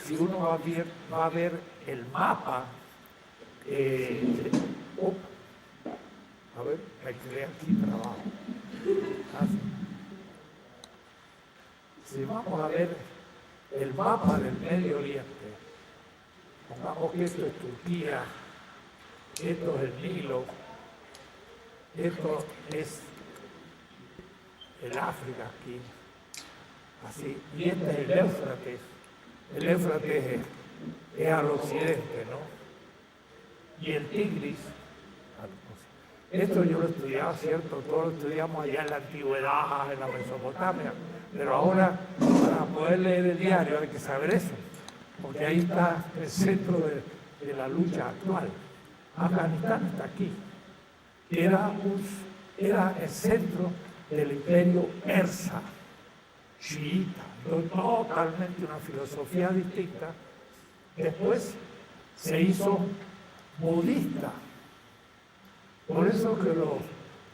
si uno va a ver el mapa, a ver, me quedé aquí trabajo. Si vamos a ver el mapa del Medio Oriente, pongamos que esto es Turquía, esto es el Nilo, esto es el África aquí, así, y este es el Éufrates. El Éufrates es al occidente, ¿no? Y el Tigris, esto yo lo estudiaba, ¿cierto? Todos lo estudiamos allá en la antigüedad, en la Mesopotamia, pero ahora para poder leer el diario hay que saber eso, porque ahí está el centro de la lucha actual. Afganistán está aquí. Era el centro del imperio persa, chiita, totalmente una filosofía distinta. Después se hizo budista. Por eso que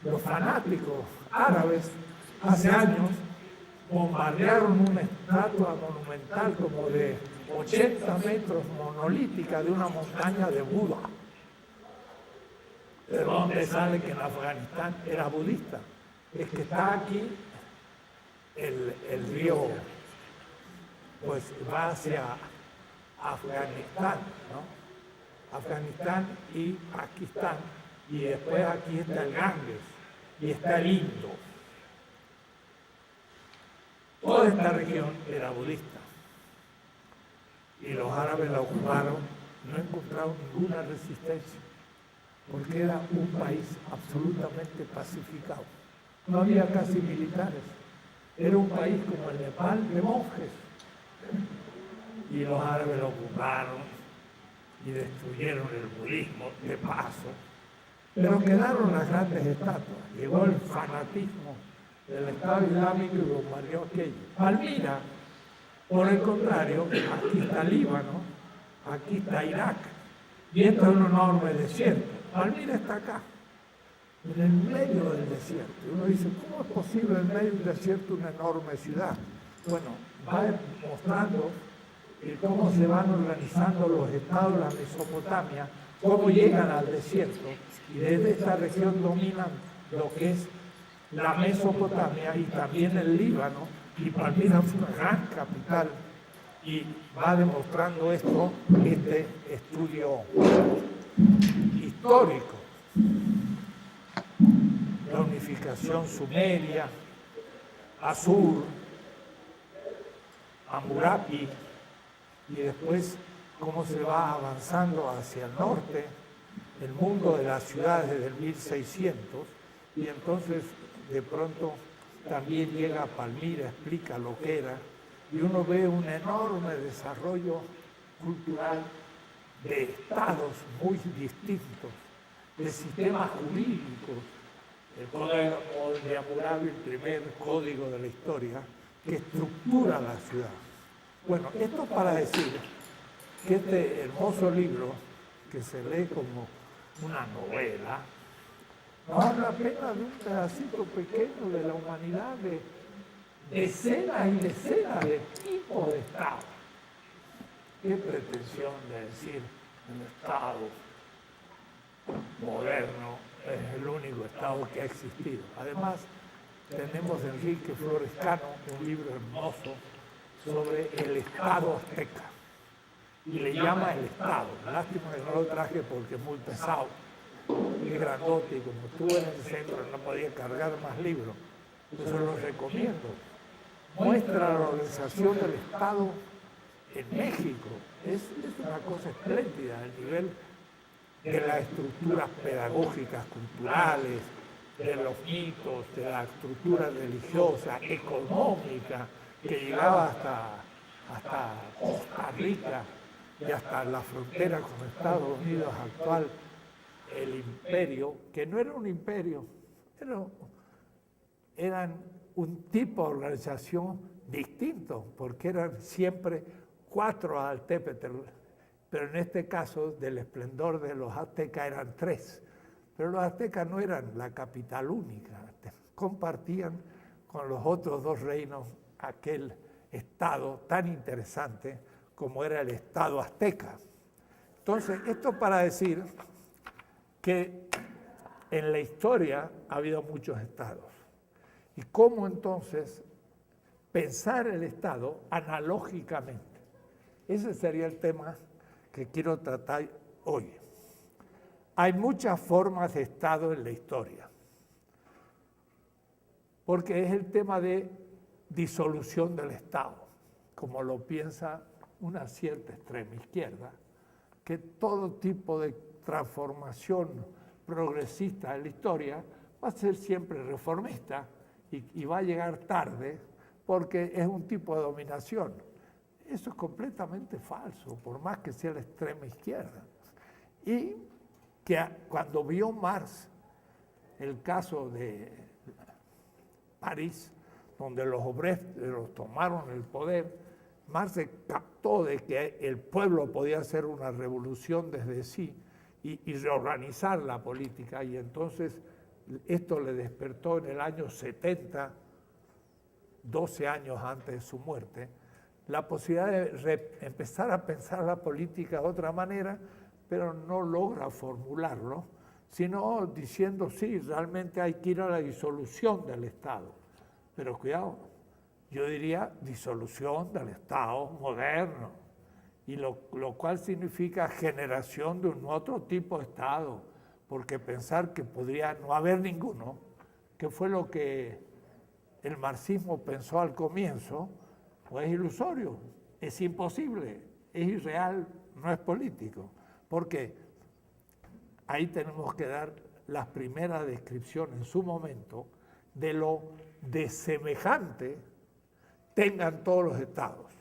los fanáticos árabes hace años bombardearon una estatua monumental como de 80 metros monolítica de una montaña de Buda. ¿De dónde sale que en Afganistán era budista? Es que está aquí el río, pues va hacia Afganistán, ¿no? Afganistán y Pakistán, y después aquí está el Ganges, y está el Indo. Toda esta región era budista, y los árabes la ocuparon, no encontraron ninguna resistencia, porque era un país absolutamente pacificado. No había casi militares. Era un país como el Nepal de monjes. Y los árabes lo ocuparon y destruyeron el budismo de paso. Pero quedaron las grandes estatuas. Llegó el fanatismo del Estado Islámico y bombardeó aquello. Palmira, por el contrario, aquí está Líbano, aquí está Irak. Y esto es un enorme desierto. Palmira está acá, en el medio del desierto. Y uno dice, ¿cómo es posible en medio del desierto una enorme ciudad? Bueno, va mostrando cómo se van organizando los estados de la Mesopotamia, cómo llegan al desierto, y desde esta región dominan lo que es la Mesopotamia y también el Líbano, y Palmira es una gran capital, y va demostrando esto, este estudio histórico. La unificación sumeria, Asur, Hammurapi, y después cómo se va avanzando hacia el norte, el mundo de las ciudades desde el 1600, y entonces de pronto también llega a Palmira, explica lo que era, y uno ve un enorme desarrollo cultural de estados muy distintos, de sistemas jurídicos. El Código de Hammurabi, el primer código de la historia, que estructura la ciudad. Bueno, esto para decir que este hermoso libro, que se lee como una novela, no habla apenas de un pedacito pequeño de la humanidad, de decenas y decenas de tipos de Estado. ¿Qué pretensión de decir el Estado moderno es el único Estado que ha existido? Además, tenemos Enrique Flores Cano, un libro hermoso sobre el Estado azteca, y le llama el Estado. Lástima que no lo traje porque es muy pesado, es grandote, y como estuve en el centro no podía cargar más libros. Entonces lo recomiendo. Muestra la organización del Estado en México. Es una cosa espléndida, el nivel de las estructuras pedagógicas, culturales, de los mitos, de la estructura religiosa, económica, que llegaba hasta Costa Rica y hasta la frontera con Estados Unidos actual, el imperio, que no era un imperio, eran un tipo de organización distinto, porque eran siempre 4 Altépetl, pero en este caso, del esplendor de los aztecas eran 3. Pero los aztecas no eran la capital única, compartían con los otros 2 reinos aquel estado tan interesante como era el Estado azteca. Entonces, esto para decir que en la historia ha habido muchos estados. Y cómo entonces pensar el Estado analógicamente. Ese sería el tema que quiero tratar hoy. Hay muchas formas de Estado en la historia, porque es el tema de disolución del Estado, como lo piensa una cierta extrema izquierda, que todo tipo de transformación progresista en la historia va a ser siempre reformista y va a llegar tarde porque es un tipo de dominación. Eso es completamente falso, por más que sea la extrema izquierda. Y que cuando vio Marx el caso de París, donde los obreros tomaron el poder, Marx se captó de que el pueblo podía hacer una revolución desde sí y reorganizar la política, y entonces esto le despertó en el año 70, 12 años antes de su muerte, la posibilidad de empezar a pensar la política de otra manera, pero no logra formularlo, sino diciendo, sí, realmente hay que ir a la disolución del Estado. Pero cuidado, yo diría disolución del Estado moderno, y lo cual significa generación de un otro tipo de Estado, porque pensar que podría no haber ninguno, que fue lo que el marxismo pensó al comienzo, pues es ilusorio, es imposible, es irreal, no es político. Porque ahí tenemos que dar la primera descripción en su momento de lo desemejante tengan todos los estados.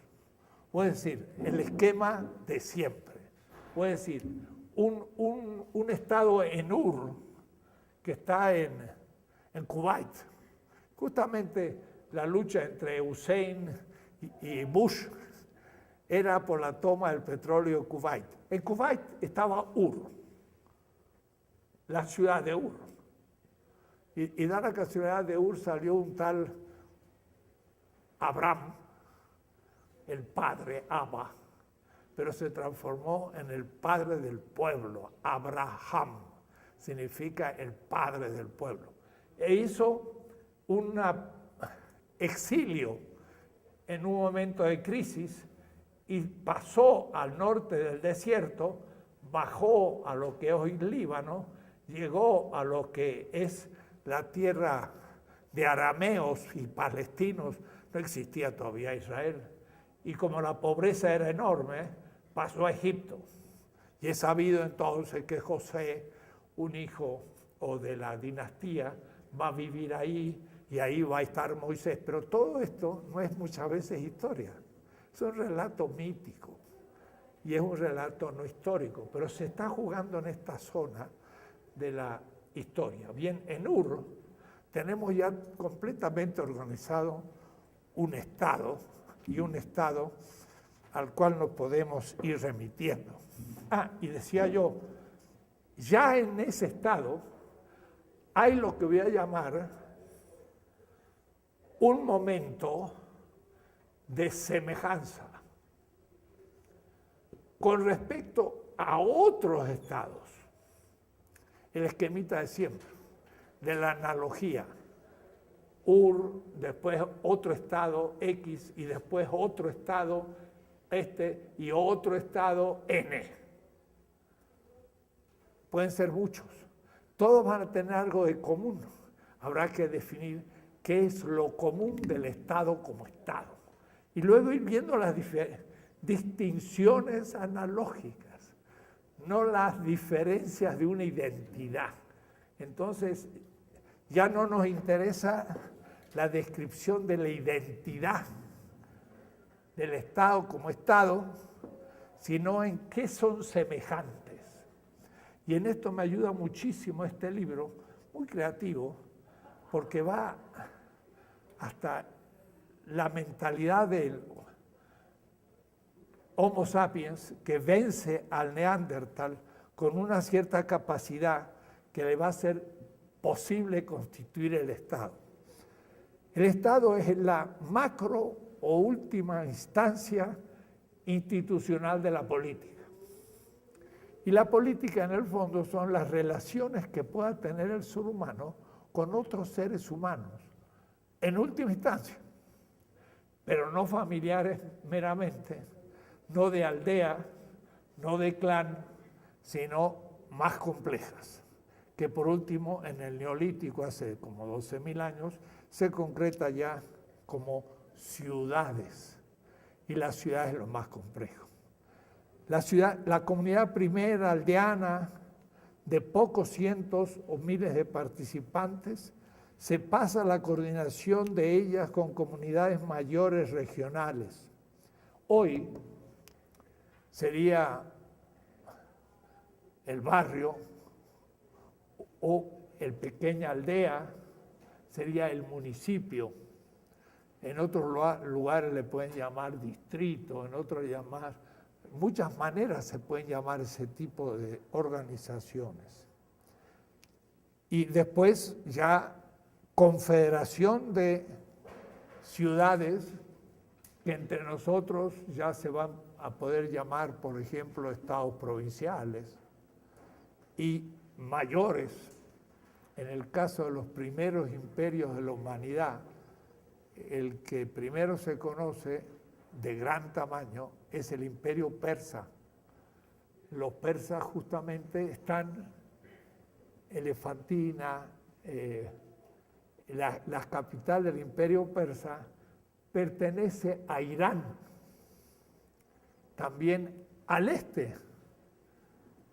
Puede decir, el esquema de siempre. Puede decir, un estado en Ur, que está en Kuwait. Justamente la lucha entre Hussein y Bush era por la toma del petróleo de Kuwait. En Kuwait estaba Ur, la ciudad de Ur. Y de la casualidad de Ur salió un tal Abraham, el padre Abba, pero se transformó en el padre del pueblo. Abraham significa el padre del pueblo. E hizo un exilio en un momento de crisis y pasó al norte del desierto, bajó a lo que es hoy Líbano, llegó a lo que es la tierra de arameos y palestinos, no existía todavía Israel, y como la pobreza era enorme, pasó a Egipto. Y es sabido entonces que José, un hijo o de la dinastía, va a vivir ahí y ahí va a estar Moisés. Pero todo esto no es muchas veces historia, es un relato mítico y es un relato no histórico, pero se está jugando en esta zona de la historia. Bien, en Ur tenemos ya completamente organizado un Estado, y un Estado al cual nos podemos ir remitiendo. Y decía yo, ya en ese Estado hay lo que voy a llamar un momento de semejanza con respecto a otros estados. El esquemita de siempre, de la analogía. Ur, después otro estado X y después otro estado y otro estado N. Pueden ser muchos. Todos van a tener algo de común. Habrá que definir qué es lo común del Estado como Estado. Y luego ir viendo las distinciones analógicas, no las diferencias de una identidad. Entonces, ya no nos interesa la descripción de la identidad del Estado como Estado, sino en qué son semejantes. Y en esto me ayuda muchísimo este libro, muy creativo, porque va hasta la mentalidad del Homo sapiens que vence al Neandertal con una cierta capacidad que le va a hacer posible constituir el Estado. El Estado es la macro o última instancia institucional de la política. Y la política, en el fondo, son las relaciones que pueda tener el ser humano con otros seres humanos, en última instancia, pero no familiares meramente, no de aldea, no de clan, sino más complejas, que por último en el Neolítico, hace como 12.000 años, se concreta ya como ciudades, y la ciudad es lo más complejo. La comunidad primera aldeana, de pocos cientos o miles de participantes, se pasa a la coordinación de ellas con comunidades mayores regionales. Hoy sería el barrio o el pequeña aldea, sería el municipio. En otros lugares le pueden llamar distrito, en otros llamar, muchas maneras se pueden llamar ese tipo de organizaciones. Y después ya confederación de ciudades que entre nosotros ya se van a poder llamar, por ejemplo, estados provinciales y mayores. En el caso de los primeros imperios de la humanidad, el que primero se conoce de gran tamaño es el imperio persa. Los persas justamente están, Elefantina, la capital del imperio persa, pertenece a Irán, también al este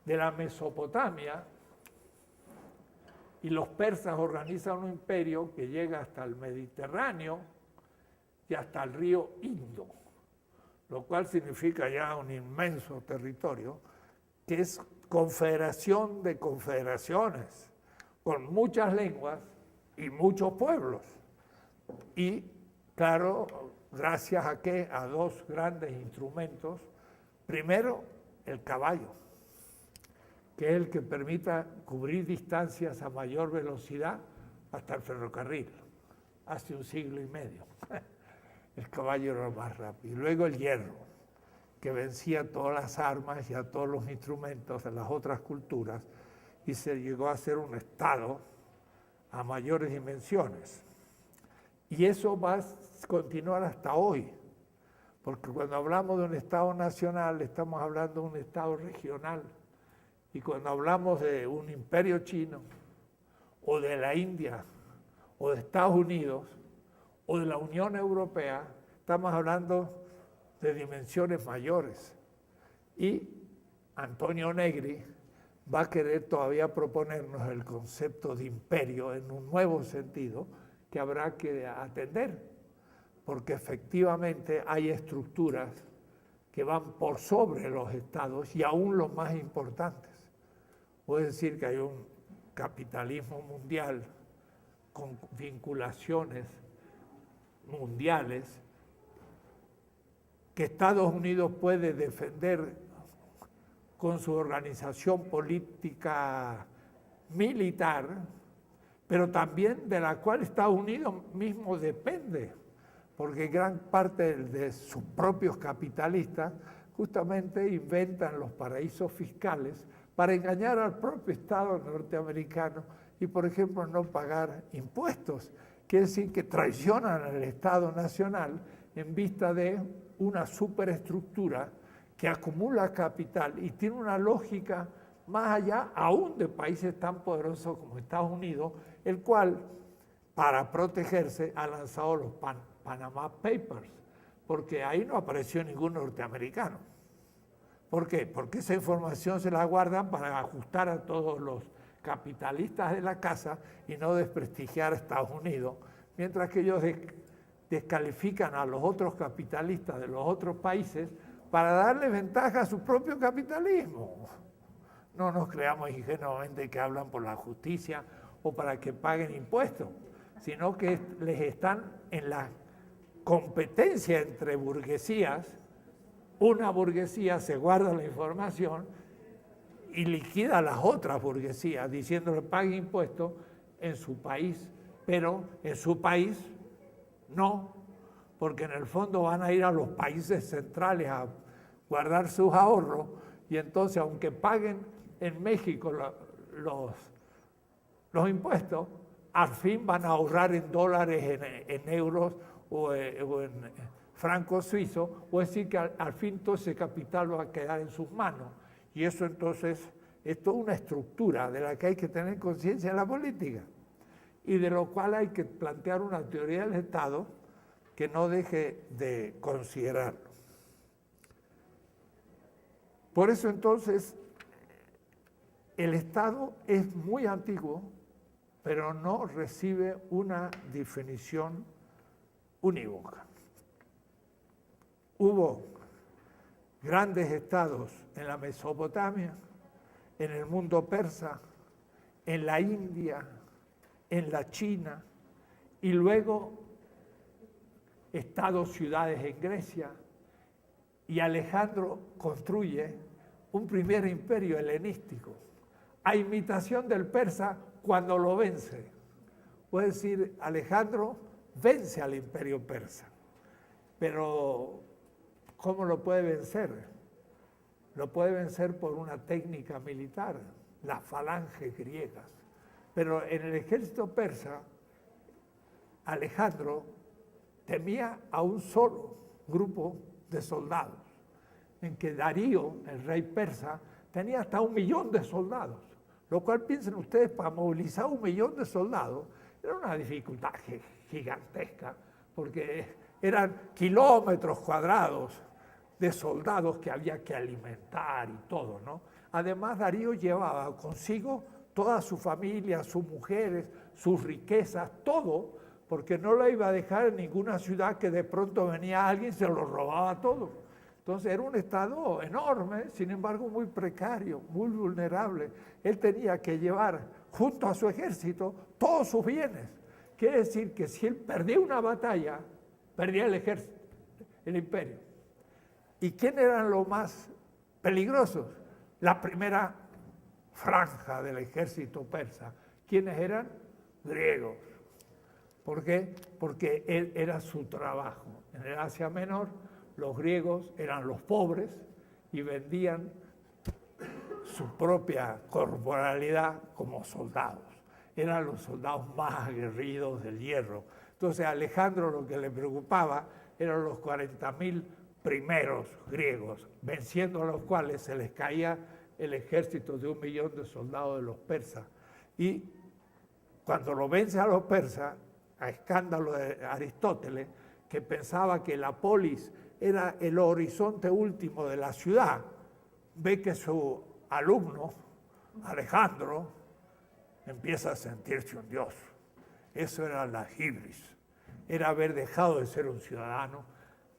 de la Mesopotamia, y los persas organizan un imperio que llega hasta el Mediterráneo y hasta el río Indo, lo cual significa ya un inmenso territorio, que es confederación de confederaciones, con muchas lenguas y muchos pueblos. Y claro, gracias a qué, a dos grandes instrumentos. Primero, el caballo, que es el que permita cubrir distancias a mayor velocidad hasta el ferrocarril, hace un siglo y medio. El caballo era más rápido. Y luego el hierro, que vencía todas las armas y a todos los instrumentos de las otras culturas, y se llegó a ser un Estado a mayores dimensiones. Y eso va a continuar hasta hoy, porque cuando hablamos de un Estado nacional, estamos hablando de un Estado regional. Y cuando hablamos de un imperio chino, o de la India, o de Estados Unidos, o de la Unión Europea, estamos hablando de dimensiones mayores. Y Antonio Negri va a querer todavía proponernos el concepto de imperio en un nuevo sentido que habrá que atender, porque efectivamente hay estructuras que van por sobre los estados y aún los más importantes. Puede decir que hay un capitalismo mundial con vinculaciones mundiales que Estados Unidos puede defender con su organización política militar, pero también de la cual Estados Unidos mismo depende, porque gran parte de sus propios capitalistas justamente inventan los paraísos fiscales para engañar al propio Estado norteamericano y, por ejemplo, no pagar impuestos. Quiere decir que traicionan al Estado nacional en vista de una superestructura que acumula capital y tiene una lógica más allá aún de países tan poderosos como Estados Unidos, el cual, para protegerse, ha lanzado los Panama Papers, porque ahí no apareció ningún norteamericano. ¿Por qué? Porque esa información se la guardan para ajustar a todos los capitalistas de la casa y no desprestigiar a Estados Unidos, mientras que ellos descalifican a los otros capitalistas de los otros países para darle ventaja a su propio capitalismo. No nos creamos ingenuamente que hablan por la justicia o para que paguen impuestos, sino que les están en la competencia entre burguesías. Una burguesía se guarda la información y liquida a las otras burguesías, diciéndole paguen impuestos en su país, pero en su país no, porque en el fondo van a ir a los países centrales guardar sus ahorros, y entonces aunque paguen en México los impuestos, al fin van a ahorrar en dólares, en euros o en francos suizos, o es decir que al fin todo ese capital va a quedar en sus manos. Y eso entonces es toda una estructura de la que hay que tener conciencia en la política y de lo cual hay que plantear una teoría del Estado que no deje de considerarlo. Por eso entonces el Estado es muy antiguo, pero no recibe una definición unívoca. Hubo grandes estados en la Mesopotamia, en el mundo persa, en la India, en la China, y luego estados, ciudades en Grecia, y Alejandro construye un primer imperio helenístico, a imitación del persa cuando lo vence. Puede decir, Alejandro vence al imperio persa, pero ¿cómo lo puede vencer? Lo puede vencer por una técnica militar, las falanges griegas. Pero en el ejército persa, Alejandro temía a un solo grupo de soldados, en que Darío, el rey persa, tenía hasta 1 millón de soldados, lo cual piensen ustedes, para movilizar 1 millón de soldados, era una dificultad gigantesca, porque eran kilómetros cuadrados de soldados que había que alimentar y todo, ¿no? Además, Darío llevaba consigo toda su familia, sus mujeres, sus riquezas, todo, porque no lo iba a dejar en ninguna ciudad que de pronto venía alguien y se lo robaba todo. Entonces era un estado enorme, sin embargo muy precario, muy vulnerable. Él tenía que llevar junto a su ejército todos sus bienes. Quiere decir que si él perdía una batalla, perdía el ejército, el imperio. ¿Y quién eran los más peligrosos? La primera franja del ejército persa. ¿Quiénes eran? Griegos. ¿Por qué? Porque él era su trabajo. En el Asia Menor, los griegos eran los pobres y vendían su propia corporalidad como soldados. Eran los soldados más aguerridos del hierro. Entonces a Alejandro lo que le preocupaba eran los 40.000 primeros griegos, venciendo a los cuales se les caía el ejército de 1 millón de soldados de los persas. Y cuando lo vence a los persas, a escándalo de Aristóteles, que pensaba que la polis era el horizonte último de la ciudad, ve que su alumno, Alejandro, empieza a sentirse un dios. Eso era la hibris, era haber dejado de ser un ciudadano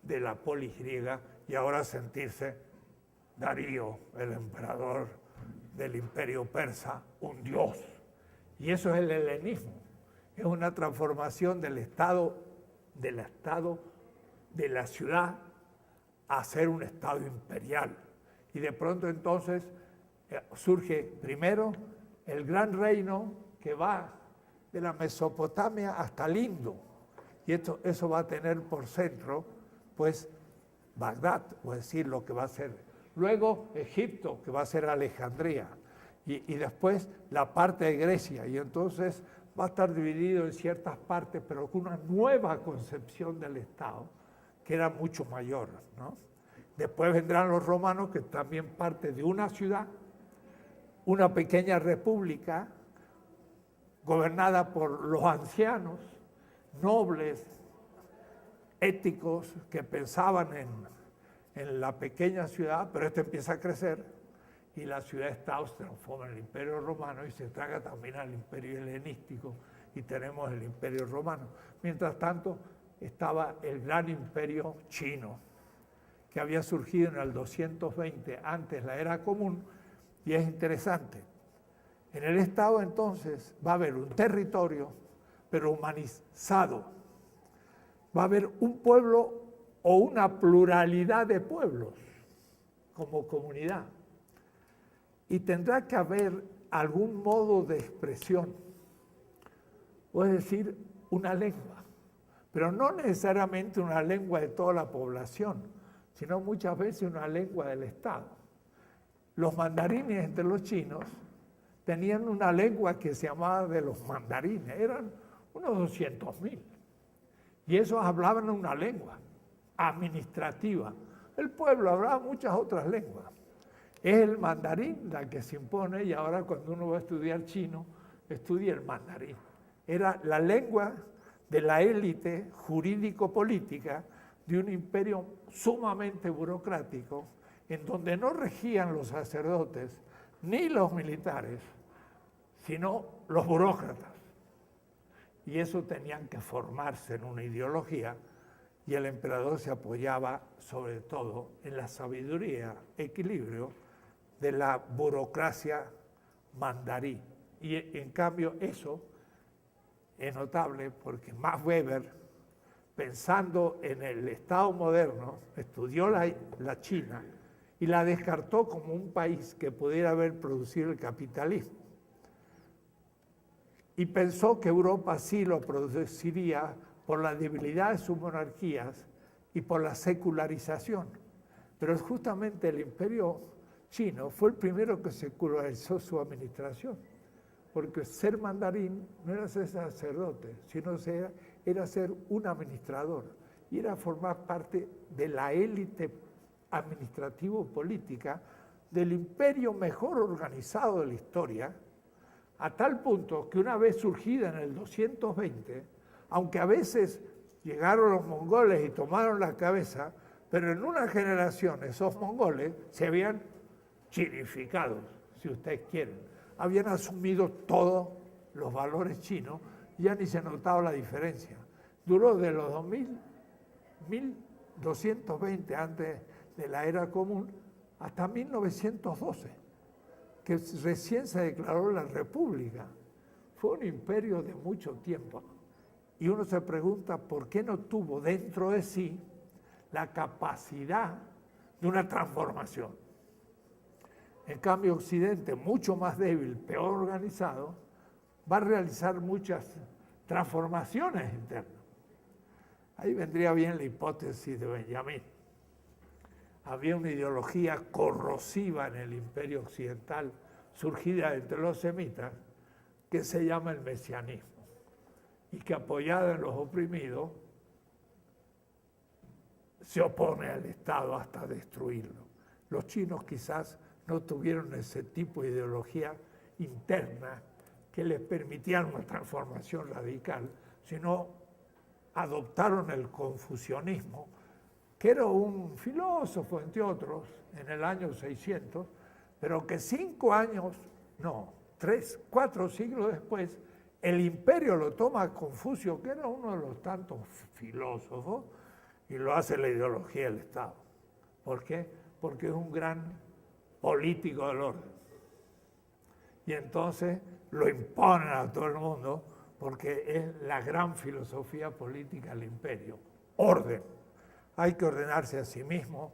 de la polis griega y ahora sentirse Darío, el emperador del imperio persa, un dios. Y eso es el helenismo, es una transformación del estado de la ciudad a ser un estado imperial. Y de pronto entonces surge primero el gran reino que va de la Mesopotamia hasta el Indo. Y eso va a tener por centro, pues, Bagdad, o decir, lo que va a ser. Luego Egipto, que va a ser Alejandría. Y después la parte de Grecia. Y entonces va a estar dividido en ciertas partes, pero con una nueva concepción del Estado, que era mucho mayor, ¿no? Después vendrán los romanos, que también parte de una ciudad, una pequeña república, gobernada por los ancianos, nobles, éticos, que pensaban en la pequeña ciudad, pero esto empieza a crecer, y la ciudad-estado se transforma en el Imperio Romano y se traga también al Imperio Helenístico, y tenemos el Imperio Romano. Mientras tanto, estaba el gran Imperio Chino, que había surgido en el 220 antes la Era Común, y es interesante. En el Estado entonces va a haber un territorio, pero humanizado. Va a haber un pueblo o una pluralidad de pueblos como comunidad. Y tendrá que haber algún modo de expresión, o es decir, una lengua, pero no necesariamente una lengua de toda la población, sino muchas veces una lengua del Estado. Los mandarines entre los chinos tenían una lengua que se llamaba de los mandarines, eran unos 200.000. Y esos hablaban una lengua administrativa. El pueblo hablaba muchas otras lenguas. Es el mandarín la que se impone y ahora cuando uno va a estudiar chino, estudia el mandarín. Era la lengua de la élite jurídico-política de un imperio sumamente burocrático en donde no regían los sacerdotes ni los militares, sino los burócratas. Y eso tenían que formarse en una ideología y el emperador se apoyaba sobre todo en la sabiduría, equilibrio de la burocracia mandarí. Y en cambio eso es notable porque Max Weber, pensando en el Estado moderno, estudió la China y la descartó como un país que pudiera haber producido el capitalismo. Y pensó que Europa sí lo produciría por la debilidad de sus monarquías y por la secularización. Pero justamente el imperio chino fue el primero que secularizó su administración, porque ser mandarín no era ser sacerdote, sino era ser un administrador, y era formar parte de la élite administrativo-política del imperio mejor organizado de la historia, a tal punto que una vez surgida en el 220, aunque a veces llegaron los mongoles y tomaron la cabeza, pero en una generación esos mongoles se habían chinificado, si ustedes quieren. Habían asumido todos los valores chinos y ya ni se notaba la diferencia. Duró de los 1220 antes de la era común hasta 1912, que recién se declaró la República. Fue un imperio de mucho tiempo. Y uno se pregunta por qué no tuvo dentro de sí la capacidad de una transformación. En cambio, Occidente, mucho más débil, peor organizado, va a realizar muchas transformaciones internas. Ahí vendría bien la hipótesis de Benjamín. Había una ideología corrosiva en el imperio occidental, surgida entre los semitas, que se llama el mesianismo, y que apoyada en los oprimidos, se opone al Estado hasta destruirlo. Los chinos quizás no tuvieron ese tipo de ideología interna que les permitía una transformación radical, sino adoptaron el confucianismo, que era un filósofo, entre otros, en el año 600, pero que 4 siglos después, el imperio lo toma Confucio, que era uno de los tantos filósofos, y lo hace la ideología del Estado. ¿Por qué? Porque es un gran político del orden. Y entonces lo imponen a todo el mundo porque es la gran filosofía política del imperio. Orden. Hay que ordenarse a sí mismo,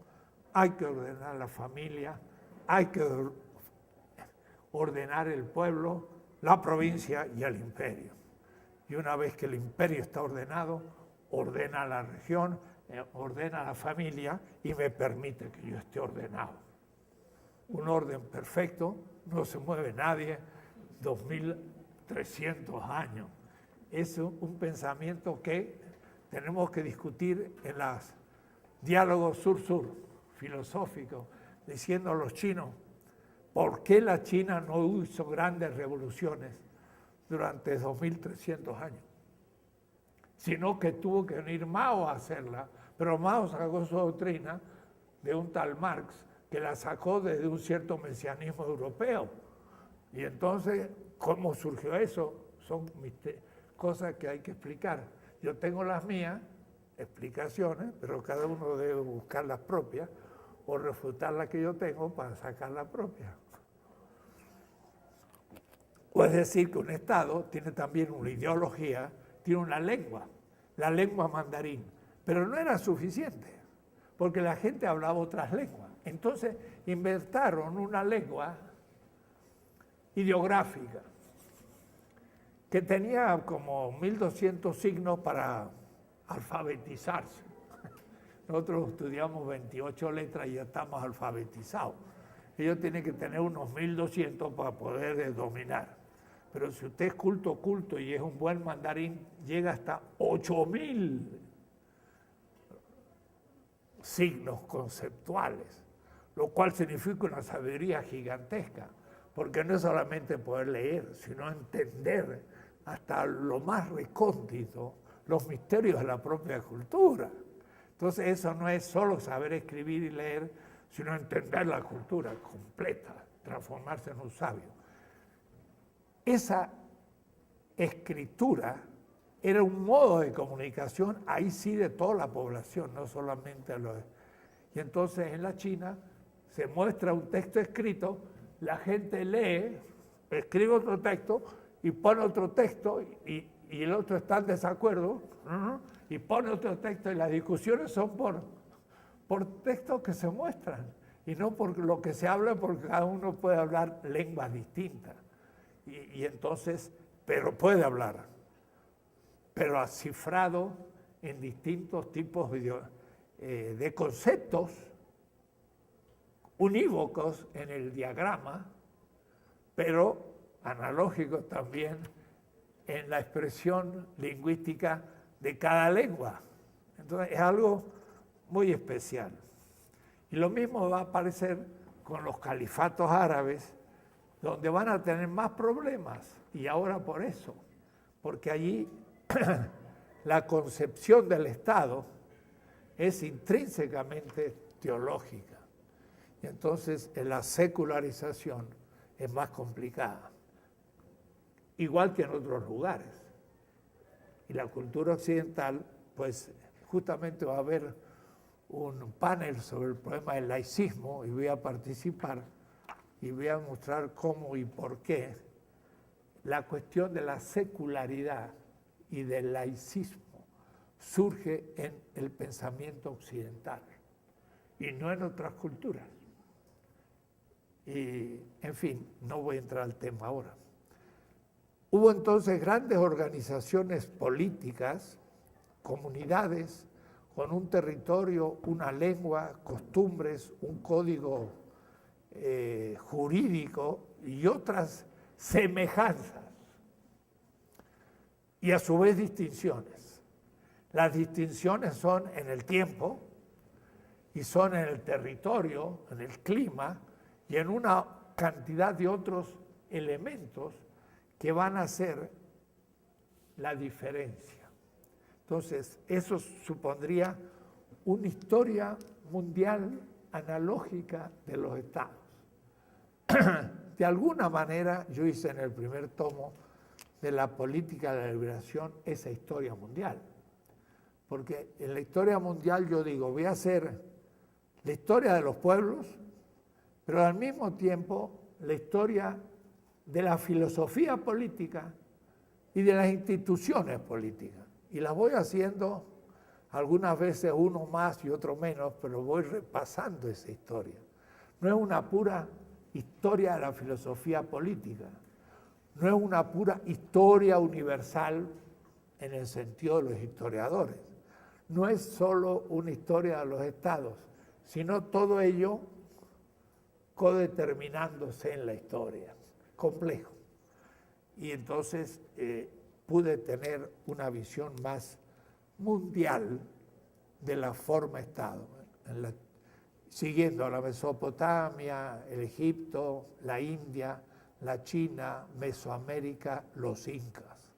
hay que ordenar la familia, hay que ordenar el pueblo, la provincia y el imperio. Y una vez que el imperio está ordenado, ordena la región, ordena la familia y me permite que yo esté ordenado. Un orden perfecto, no se mueve nadie, 2300 años. Es un pensamiento que tenemos que discutir en los diálogos sur-sur filosóficos, diciendo a los chinos, ¿por qué la China no hizo grandes revoluciones durante 2300 años? Sino que tuvo que venir Mao a hacerla, pero Mao sacó su doctrina de un tal Marx, que la sacó desde un cierto mesianismo europeo. Y entonces, ¿cómo surgió eso? Son cosas que hay que explicar. Yo tengo las mías, explicaciones, pero cada uno debe buscar las propias o refutar las que yo tengo para sacar la propia. O es decir, que un Estado tiene también una ideología, tiene una lengua, la lengua mandarín, pero no era suficiente, porque la gente hablaba otras lenguas. Entonces inventaron una lengua ideográfica que tenía como 1200 signos para alfabetizarse. Nosotros estudiamos 28 letras y ya estamos alfabetizados. Ellos tienen que tener unos 1200 para poder dominar. Pero si usted es culto y es un buen mandarín, llega hasta 8000 signos conceptuales, lo cual significa una sabiduría gigantesca, porque no es solamente poder leer, sino entender hasta lo más recóndito los misterios de la propia cultura. Entonces eso no es solo saber escribir y leer, sino entender la cultura completa, transformarse en un sabio. Esa escritura era un modo de comunicación, ahí sí, de toda la población, no solamente a los... Y entonces en la China se muestra un texto escrito, la gente lee, escribe otro texto y pone otro texto y el otro está en desacuerdo y pone otro texto y las discusiones son por textos que se muestran y no por lo que se habla, porque cada uno puede hablar lenguas distintas. Y entonces, pero puede hablar, pero cifrado en distintos tipos de conceptos unívocos en el diagrama, pero analógicos también en la expresión lingüística de cada lengua. Entonces es algo muy especial. Y lo mismo va a aparecer con los califatos árabes, donde van a tener más problemas, y ahora por eso, porque allí la concepción del Estado es intrínsecamente teológica, y entonces la secularización es más complicada, igual que en otros lugares. Y la cultura occidental, pues justamente va a haber un panel sobre el problema del laicismo, y voy a participar, y voy a mostrar cómo y por qué la cuestión de la secularidad y del laicismo surge en el pensamiento occidental y no en otras culturas. Y, en fin, no voy a entrar al tema ahora. Hubo entonces grandes organizaciones políticas, comunidades con un territorio, una lengua, costumbres, un código jurídico y otras semejanzas, y a su vez distinciones. Las distinciones son en el tiempo y son en el territorio, en el clima y en una cantidad de otros elementos que van a hacer la diferencia. Entonces, eso supondría una historia mundial analógica de los estados. De alguna manera, yo hice en el primer tomo de la política de la liberación esa historia mundial. Porque en la historia mundial yo digo, voy a hacer la historia de los pueblos, pero al mismo tiempo la historia de la filosofía política y de las instituciones políticas. Y las voy haciendo algunas veces uno más y otro menos, pero voy repasando esa historia. No es una pura historia de la filosofía política, no es una pura historia universal en el sentido de los historiadores, no es solo una historia de los estados, sino todo ello codeterminándose en la historia, complejo. Y entonces pude tener una visión más mundial de la forma Estado, siguiendo a la Mesopotamia, el Egipto, la India, la China, Mesoamérica, los incas.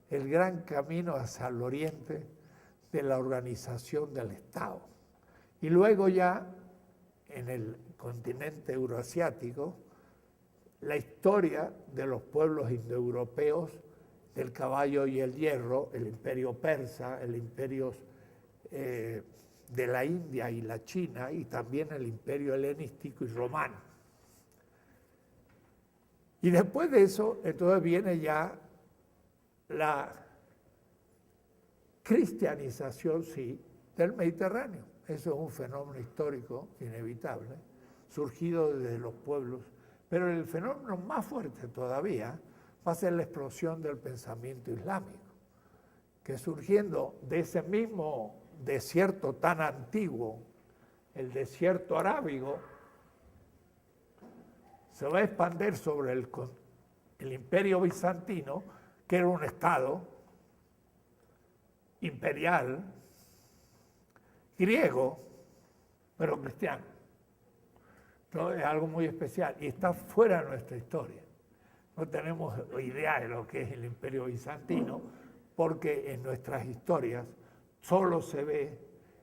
El gran camino hacia el oriente de la organización del Estado. Y luego ya en el continente euroasiático, la historia de los pueblos indoeuropeos, del caballo y el hierro, el imperio persa, el imperio de la India y la China, y también el imperio helenístico y romano. Y después de eso, entonces viene ya la cristianización, sí, del Mediterráneo. Eso es un fenómeno histórico inevitable, surgido desde los pueblos. Pero el fenómeno más fuerte todavía va a ser la explosión del pensamiento islámico, que surgiendo de ese mismo desierto tan antiguo, el desierto arábigo, se va a expandir sobre el imperio bizantino, que era un estado imperial, griego, pero cristiano. Entonces es algo muy especial y está fuera de nuestra historia. No tenemos idea de lo que es el imperio bizantino, porque en nuestras historias solo se ve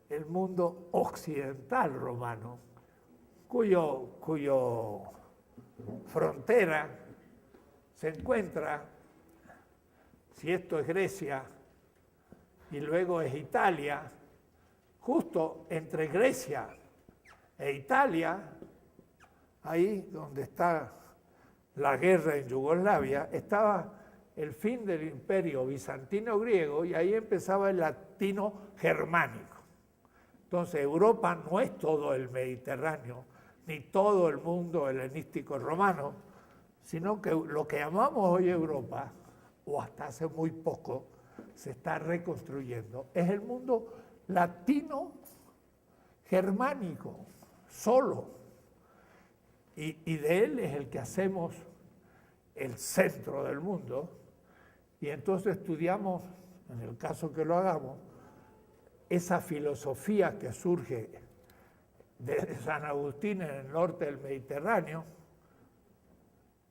el mundo occidental romano, cuyo frontera se encuentra, si esto es Grecia y luego es Italia, justo entre Grecia e Italia, ahí donde está la guerra en Yugoslavia, estaba el fin del imperio bizantino-griego y ahí empezaba el latino-germánico. Entonces Europa no es todo el Mediterráneo, ni todo el mundo helenístico romano, sino que lo que llamamos hoy Europa, o hasta hace muy poco, se está reconstruyendo, es el mundo latino-germánico, solo. Y de él es el que hacemos el centro del mundo, y entonces estudiamos, en el caso que lo hagamos, esa filosofía que surge desde San Agustín en el norte del Mediterráneo,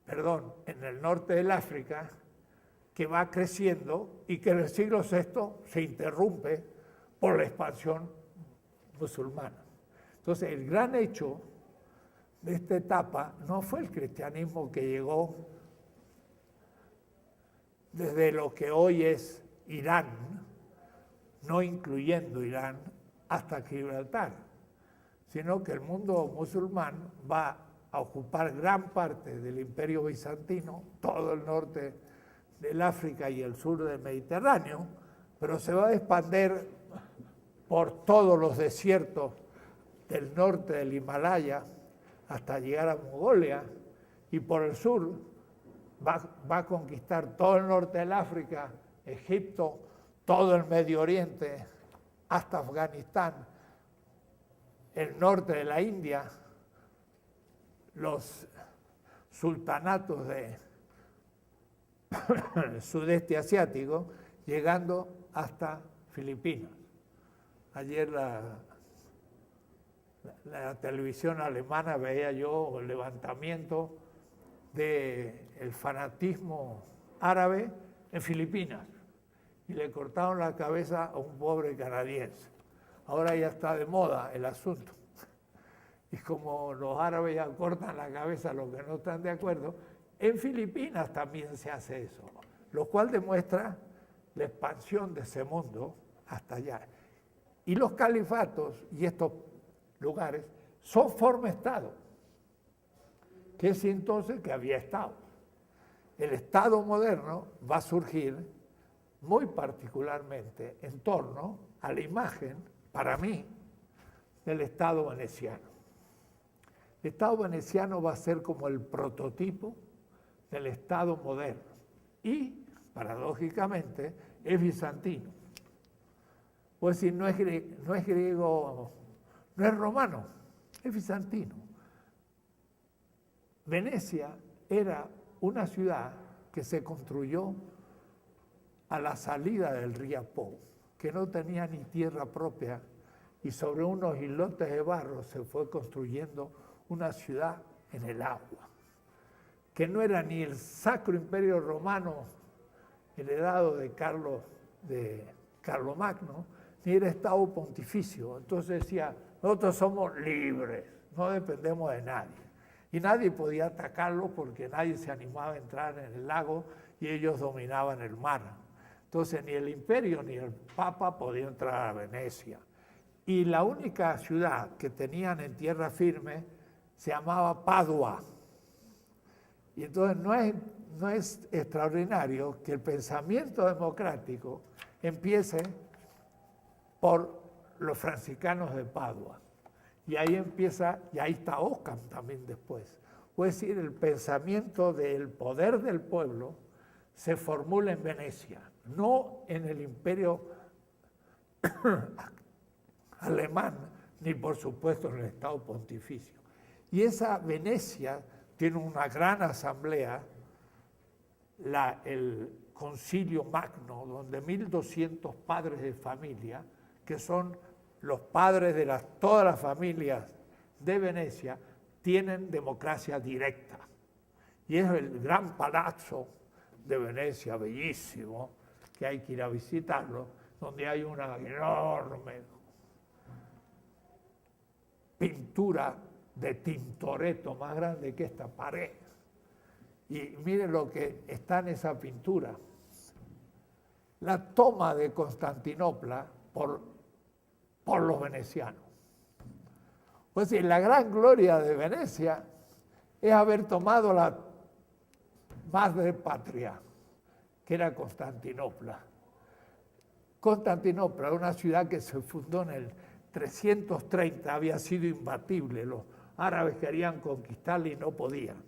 en el norte del África, que va creciendo y que en el siglo VI se interrumpe por la expansión musulmana. Entonces, el gran hecho de esta etapa no fue el cristianismo que llegó desde lo que hoy es Irán, no incluyendo Irán, hasta Gibraltar, sino que el mundo musulmán va a ocupar gran parte del imperio bizantino, todo el norte del África y el sur del Mediterráneo, pero se va a expandir por todos los desiertos del norte del Himalaya hasta llegar a Mongolia, y por el sur va a conquistar todo el norte del África, Egipto, todo el Medio Oriente, hasta Afganistán, el norte de la India, los sultanatos del sudeste asiático, llegando hasta Filipinas. Ayer la televisión alemana veía yo el levantamiento del fanatismo árabe en Filipinas y le cortaron la cabeza a un pobre canadiense. Ahora ya está de moda el asunto. Y como los árabes ya cortan la cabeza a los que no están de acuerdo, en Filipinas también se hace eso, lo cual demuestra la expansión de ese mundo hasta allá. Y los califatos y estos lugares son forma-estado, que es entonces que había estado. El Estado moderno va a surgir muy particularmente en torno a la imagen, para mí, del Estado veneciano. El Estado veneciano va a ser como el prototipo del Estado moderno y, paradójicamente, es bizantino. Pues si no es griego, no es romano, es bizantino. Venecia era una ciudad que se construyó a la salida del río Po, que no tenía ni tierra propia, y sobre unos islotes de barro se fue construyendo una ciudad en el agua, que no era ni el Sacro Imperio Romano heredado de Carlomagno, ni el Estado Pontificio. Entonces decía, nosotros somos libres, no dependemos de nadie. Y nadie podía atacarlo porque nadie se animaba a entrar en el lago y ellos dominaban el mar. Entonces ni el imperio ni el papa podían entrar a Venecia. Y la única ciudad que tenían en tierra firme se llamaba Padua. Y entonces no es extraordinario que el pensamiento democrático empiece por los franciscanos de Padua. Y ahí empieza, y ahí está Occam también después. Es decir, el pensamiento del poder del pueblo se formula en Venecia, no en el imperio alemán, ni por supuesto en el Estado Pontificio. Y esa Venecia tiene una gran asamblea, el Concilio Magno, donde 1200 padres de familia, que son los padres de todas las familias de Venecia, tienen democracia directa. Y es el gran palazzo de Venecia, bellísimo, que hay que ir a visitarlo, donde hay una enorme pintura de Tintoretto más grande que esta pared. Y miren lo que está en esa pintura. La toma de Constantinopla por los venecianos. Pues la gran gloria de Venecia es haber tomado la madre patria, que era Constantinopla. Constantinopla, una ciudad que se fundó en el 330, había sido imbatible. Los árabes querían conquistarla y no podían.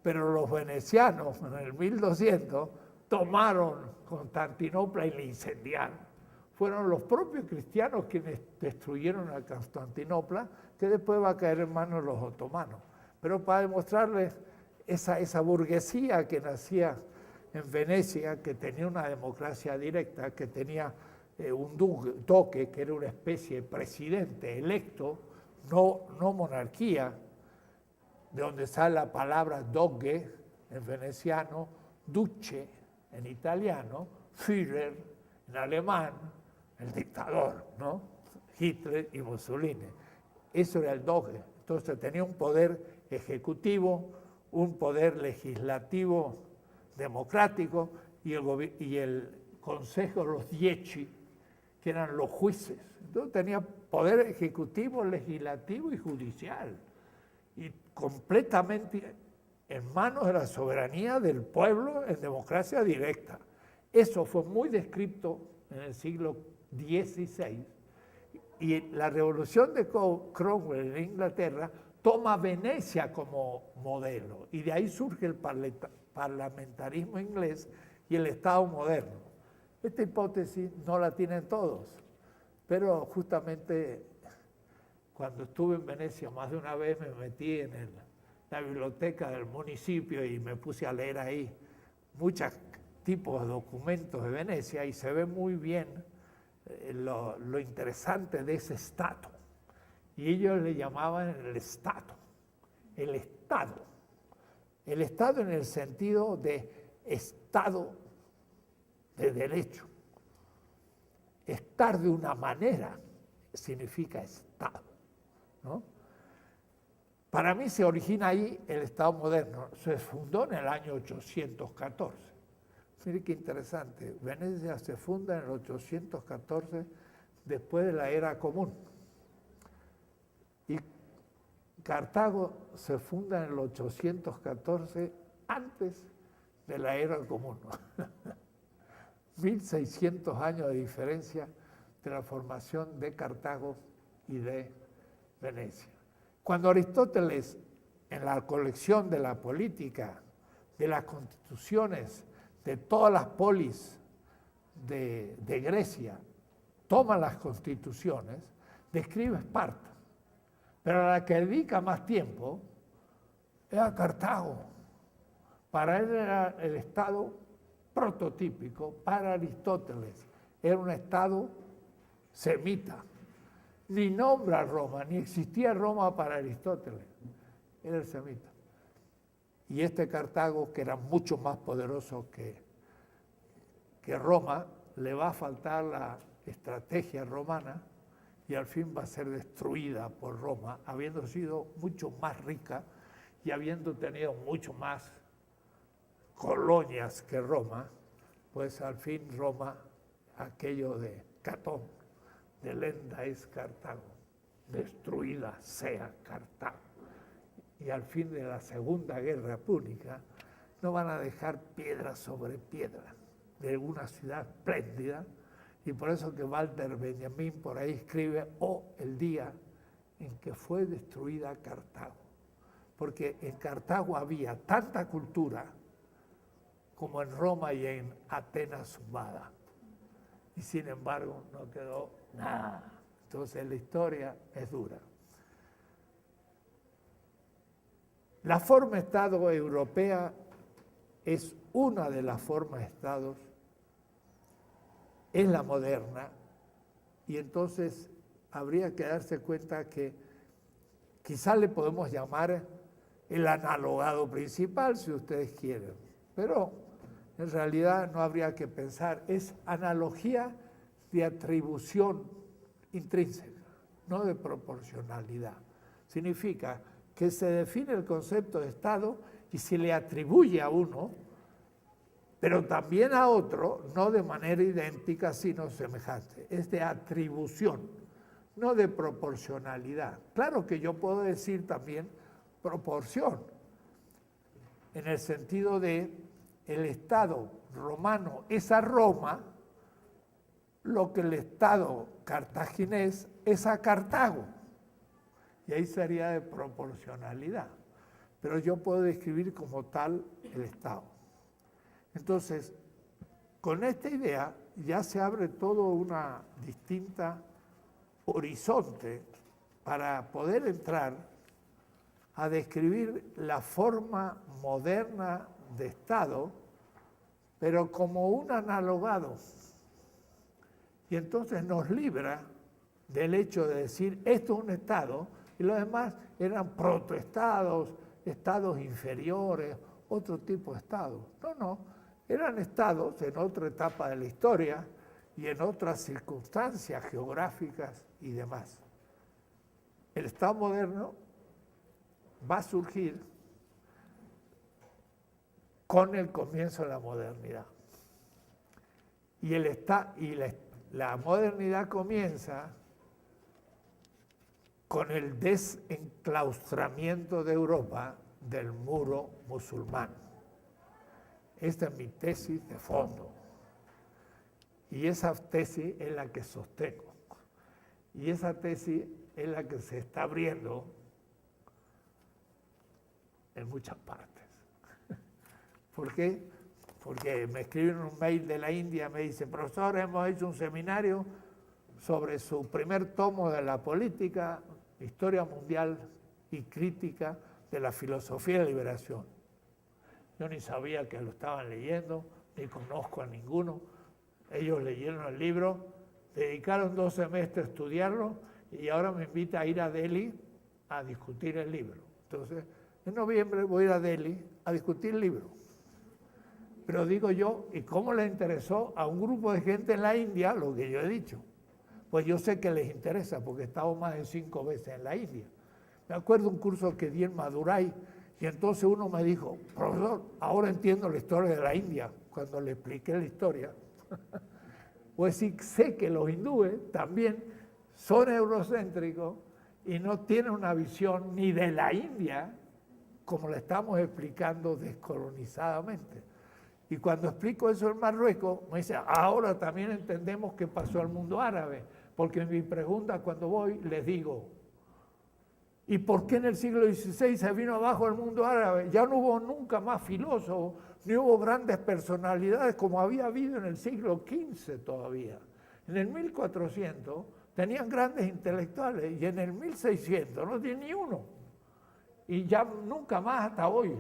Pero los venecianos en el 1200 tomaron Constantinopla y la incendiaron. Fueron los propios cristianos quienes destruyeron a Constantinopla, que después va a caer en manos de los otomanos. Pero para demostrarles esa burguesía que nacía en Venecia, que tenía una democracia directa, que tenía un duque, que era una especie de presidente electo, no monarquía, de donde sale la palabra doge en veneciano, duce en italiano, Führer en alemán, el dictador, ¿no? Hitler y Mussolini. Eso era el doge. Entonces tenía un poder ejecutivo, un poder legislativo democrático y el Consejo, los Dieci, que eran los jueces. Entonces tenía poder ejecutivo, legislativo y judicial. Y completamente en manos de la soberanía del pueblo en democracia directa. Eso fue muy descrito en el siglo XVI. Y la revolución de Cromwell en Inglaterra toma Venecia como modelo. Y de ahí surge el parlamentarismo inglés y el Estado moderno. Esta hipótesis no la tienen todos, pero justamente cuando estuve en Venecia más de una vez me metí en la biblioteca del municipio y me puse a leer ahí muchos tipos de documentos de Venecia y se ve muy bien lo interesante de ese Estado. Y ellos le llamaban el Estado. El Estado. El Estado en el sentido de Estado de derecho. Estar de una manera significa Estado, ¿no? Para mí se origina ahí el Estado moderno. Se fundó en el año 814. Mire qué interesante. Venecia se funda en el 814 después de la era común. Y Cartago se funda en el 814 antes de la era común. 1600 años de diferencia de la formación de Cartago y de Venecia. Cuando Aristóteles, en la colección de la política, de las constituciones, de todas las polis de Grecia, toma las constituciones, describe Esparta. Pero a la que dedica más tiempo era Cartago. Para él era el estado prototípico, para Aristóteles. Era un estado semita. Ni nombra a Roma, ni existía Roma para Aristóteles. Era el semita. Y este Cartago, que era mucho más poderoso que Roma, le va a faltar la estrategia romana y al fin va a ser destruida por Roma, habiendo sido mucho más rica y habiendo tenido mucho más colonias que Roma, pues al fin Roma, aquello de Catón, de Lenda es Cartago, destruida sea Cartago. Y al fin de la Segunda Guerra Púnica no van a dejar piedra sobre piedra de una ciudad espléndida, y por eso que Walter Benjamin por ahí escribe, el día en que fue destruida Cartago. Porque en Cartago había tanta cultura como en Roma y en Atenas sumada. Y sin embargo no quedó nada, Entonces la historia es dura. La forma Estado europea es una de las formas de Estados, es la moderna, y entonces habría que darse cuenta que quizás le podemos llamar el analogado principal, si ustedes quieren, pero en realidad no habría que pensar, es analogía de atribución intrínseca, no de proporcionalidad. Significa que se define el concepto de Estado y se le atribuye a uno, pero también a otro, no de manera idéntica, sino semejante. Es de atribución, no de proporcionalidad. Claro que yo puedo decir también proporción, en el sentido de el Estado romano es a Roma, lo que el Estado cartaginés es a Cartago. Y ahí sería de proporcionalidad. Pero yo puedo describir como tal el Estado. Entonces, con esta idea ya se abre todo una distinta horizonte para poder entrar a describir la forma moderna de Estado, pero como un analogado. Y entonces nos libra del hecho de decir, esto es un Estado, y los demás eran protoestados, estados inferiores, otro tipo de estados. No, eran estados en otra etapa de la historia y en otras circunstancias geográficas y demás. El Estado moderno va a surgir con el comienzo de la modernidad. Y la modernidad comienza con el desenclaustramiento de Europa del muro musulmán. Esta es mi tesis de fondo. Y esa tesis es la que sostengo. Y esa tesis es la que se está abriendo en muchas partes. ¿Por qué? Porque me escriben un mail de la India, me dice, profesor, hemos hecho un seminario sobre su primer tomo de la política, historia mundial y crítica de la filosofía de liberación. Yo ni sabía que lo estaban leyendo, ni conozco a ninguno. Ellos leyeron el libro, dedicaron 2 semestres a estudiarlo y ahora me invita a ir a Delhi a discutir el libro. Entonces, en noviembre voy a ir a Delhi a discutir el libro. Pero digo yo, ¿y cómo le interesó a un grupo de gente en la India lo que yo he dicho? Pues yo sé que les interesa porque he estado más de 5 veces en la India. Me acuerdo un curso que di en Madurai y entonces uno me dijo, profesor, ahora entiendo la historia de la India, cuando le expliqué la historia. Pues sí sé que los hindúes también son eurocéntricos y no tienen una visión ni de la India como la estamos explicando descolonizadamente. Y cuando explico eso en Marruecos, me dice, ahora también entendemos qué pasó al mundo árabe, porque en mi pregunta cuando voy les digo, ¿y por qué en el siglo XVI se vino abajo el mundo árabe? Ya no hubo nunca más filósofos, ni hubo grandes personalidades como había habido en el siglo XV todavía. En el 1400 tenían grandes intelectuales y en el 1600 no tiene ni uno. Y ya nunca más hasta hoy.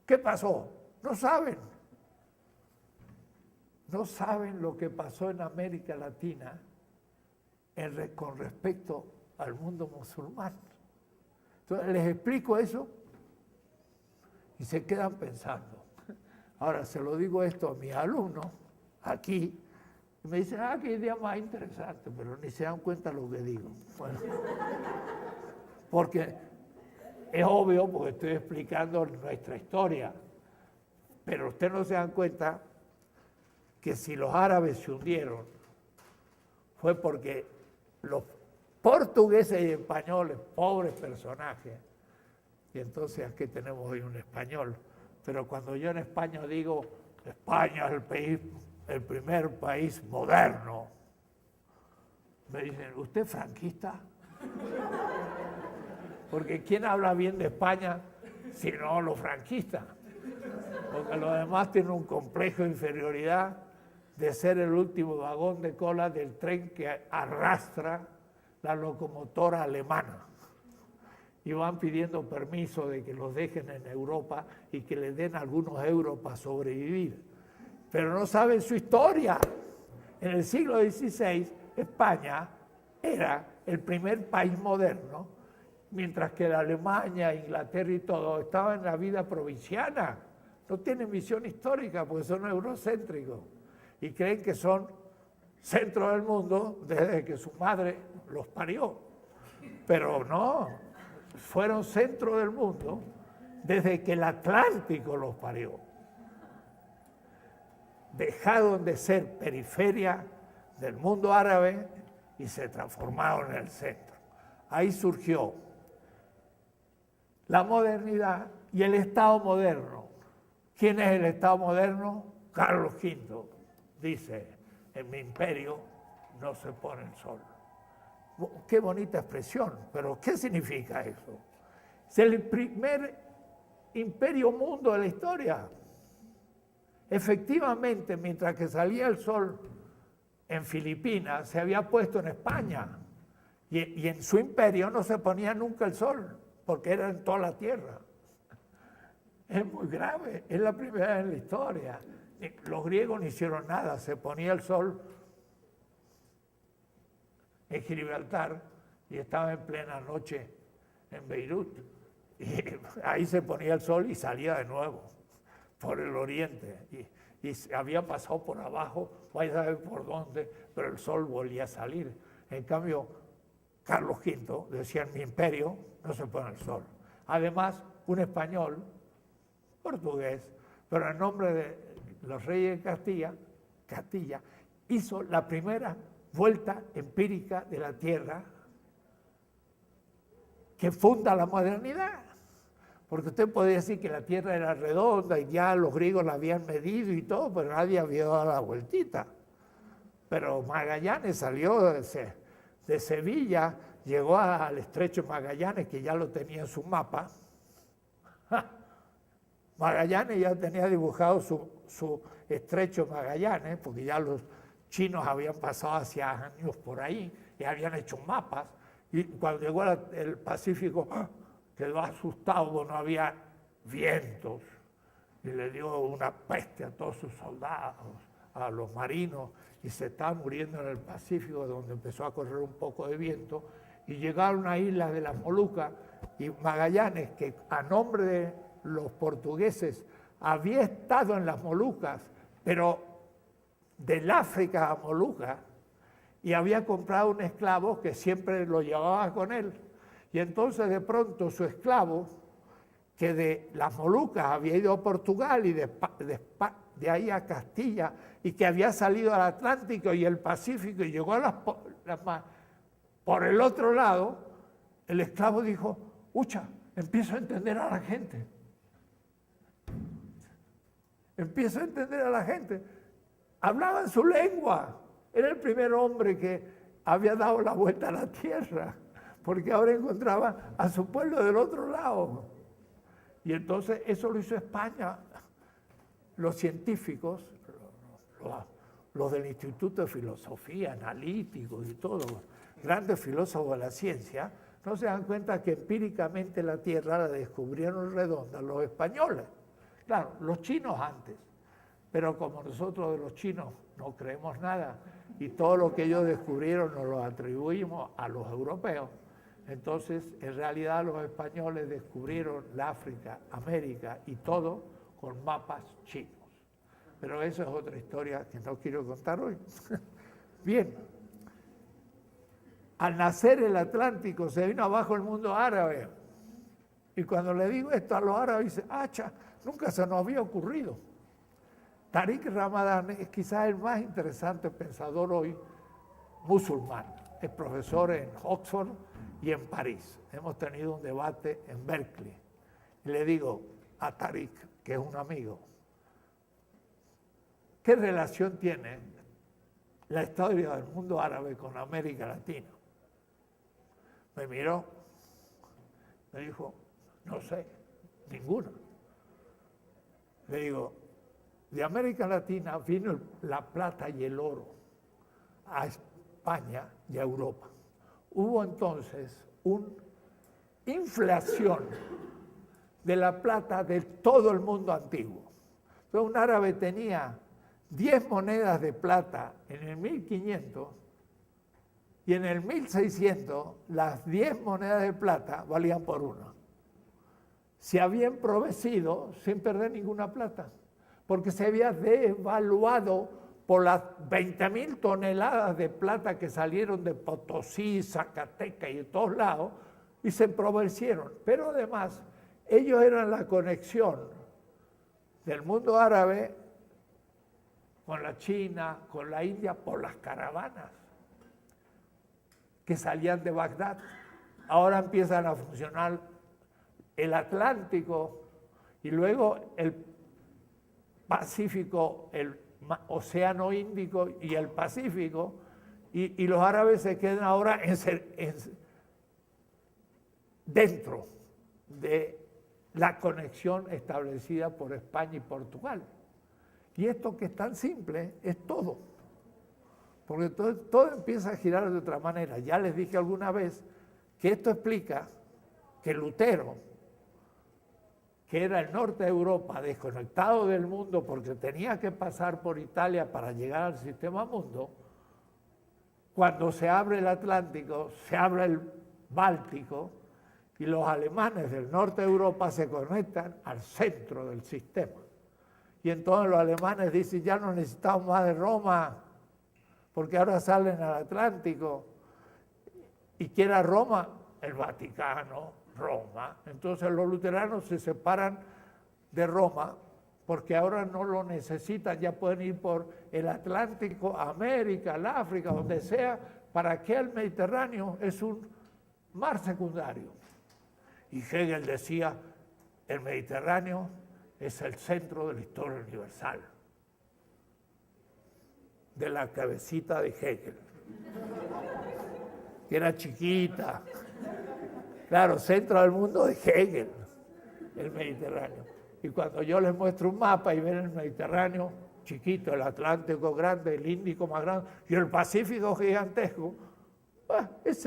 ¿Qué pasó? No saben. No saben lo que pasó en América Latina con respecto al mundo musulmán. Entonces les explico eso y se quedan pensando. Ahora se lo digo esto a mis alumnos aquí y me dicen, qué idea más interesante, pero ni se dan cuenta lo que digo. Bueno, porque es obvio, porque estoy explicando nuestra historia, pero ustedes no se dan cuenta que si los árabes se hundieron fue porque los portugueses y españoles, pobres personajes, y entonces aquí tenemos hoy un español, pero cuando yo en España digo, España es el primer país moderno, me dicen, ¿usted es franquista? Porque ¿quién habla bien de España si no los franquistas? Porque los demás tienen un complejo de inferioridad de ser el último vagón de cola del tren que arrastra la locomotora alemana. Y van pidiendo permiso de que los dejen en Europa y que les den algunos euros para sobrevivir. Pero no saben su historia. En el siglo XVI, España era el primer país moderno, mientras que la Alemania, Inglaterra y todo estaban en la vida provinciana. No tienen visión histórica porque son eurocéntricos y creen que son centro del mundo desde que su madre los parió. Pero no, fueron centro del mundo desde que el Atlántico los parió. Dejaron de ser periferia del mundo árabe y se transformaron en el centro. Ahí surgió la modernidad y el Estado moderno. ¿Quién es el Estado moderno? Carlos V dice, en mi imperio no se pone el sol. Qué bonita expresión, pero ¿qué significa eso? Es el primer imperio mundo de la historia. Efectivamente, mientras que salía el sol en Filipinas, se había puesto en España. Y en su imperio no se ponía nunca el sol, porque era en toda la tierra. Es muy grave, es la primera vez en la historia. Los griegos no hicieron nada, se ponía el sol en Gibraltar y estaba en plena noche en Beirut. Y ahí se ponía el sol y salía de nuevo por el oriente. Y había pasado por abajo, vaya a saber por dónde, pero el sol volvía a salir. En cambio, Carlos V decía, en mi imperio no se pone el sol. Además, un español, portugués, pero en nombre de los reyes de Castilla, hizo la primera vuelta empírica de la Tierra que funda la modernidad. Porque usted podría decir que la Tierra era redonda y ya los griegos la habían medido y todo, pero nadie había dado la vueltita. Pero Magallanes salió de Sevilla, llegó al estrecho Magallanes, que ya lo tenía en su mapa. Magallanes ya tenía dibujado su estrecho Magallanes, porque ya los chinos habían pasado hacia años por ahí y habían hecho mapas. Y cuando llegó el Pacífico, quedó asustado, no había vientos. Y le dio una peste a todos sus soldados, a los marinos, y se estaba muriendo en el Pacífico, donde empezó a correr un poco de viento. Y llegaron a islas de las Molucas, y Magallanes, que a nombre de los portugueses había estado en las Molucas, pero del África a Molucas, y había comprado un esclavo que siempre lo llevaba con él. Y entonces de pronto su esclavo, que de las Molucas había ido a Portugal y de ahí a Castilla, y que había salido al Atlántico y el Pacífico y llegó a por el otro lado, el esclavo dijo, ucha, empiezo a entender a la gente. Empiezo a entender a la gente. Hablaban su lengua. Era el primer hombre que había dado la vuelta a la tierra, porque ahora encontraba a su pueblo del otro lado. Y entonces eso lo hizo España. Los científicos, los del Instituto de Filosofía, analíticos y todos, grandes filósofos de la ciencia, no se dan cuenta que empíricamente la Tierra la descubrieron redonda los españoles. Claro, los chinos antes, pero como nosotros de los chinos no creemos nada y todo lo que ellos descubrieron nos lo atribuimos a los europeos, entonces en realidad los españoles descubrieron la África, América y todo con mapas chinos. Pero esa es otra historia que no quiero contar hoy. Bien, al nacer el Atlántico se vino abajo el mundo árabe. Y cuando le digo esto a los árabes, dicen, ¡acha! Nunca se nos había ocurrido. Tariq Ramadan es quizás el más interesante pensador hoy musulmán. Es profesor en Oxford y en París. Hemos tenido un debate en Berkeley. Y le digo a Tariq, que es un amigo, ¿qué relación tiene la historia del mundo árabe con América Latina? Me miró, me dijo, no sé, ninguna. Le digo, de América Latina vino la plata y el oro a España y a Europa. Hubo entonces una inflación de la plata de todo el mundo antiguo. Entonces un árabe tenía 10 monedas de plata en el 1500 y en el 1600 las 10 monedas de plata valían por una. Se habían provecido sin perder ninguna plata, porque se había devaluado por las 20.000 toneladas de plata que salieron de Potosí, Zacatecas y de todos lados, y se empobrecieron. Pero además, ellos eran la conexión del mundo árabe con la China, con la India, por las caravanas que salían de Bagdad. Ahora empiezan a funcionar el Atlántico y luego el Pacífico, el Océano Índico y el Pacífico, y los árabes se quedan ahora dentro de la conexión establecida por España y Portugal. Y esto que es tan simple es todo, porque todo empieza a girar de otra manera. Ya les dije alguna vez que esto explica que Lutero, que era el norte de Europa, desconectado del mundo porque tenía que pasar por Italia para llegar al sistema mundo, cuando se abre el Atlántico, se abre el Báltico, y los alemanes del norte de Europa se conectan al centro del sistema. Y entonces los alemanes dicen, ya no necesitamos más de Roma, porque ahora salen al Atlántico. ¿Y quién era Roma? El Vaticano, Roma. Entonces los luteranos se separan de Roma, porque ahora no lo necesitan, ya pueden ir por el Atlántico, América, el África, donde sea. ¿Para qué el Mediterráneo? Es un mar secundario. Y Hegel decía, el Mediterráneo es el centro de la historia universal. De la cabecita de Hegel, que era chiquita. Claro, centro del mundo de Hegel, el Mediterráneo. Y cuando yo les muestro un mapa y ven el Mediterráneo chiquito, el Atlántico grande, el Índico más grande y el Pacífico gigantesco, es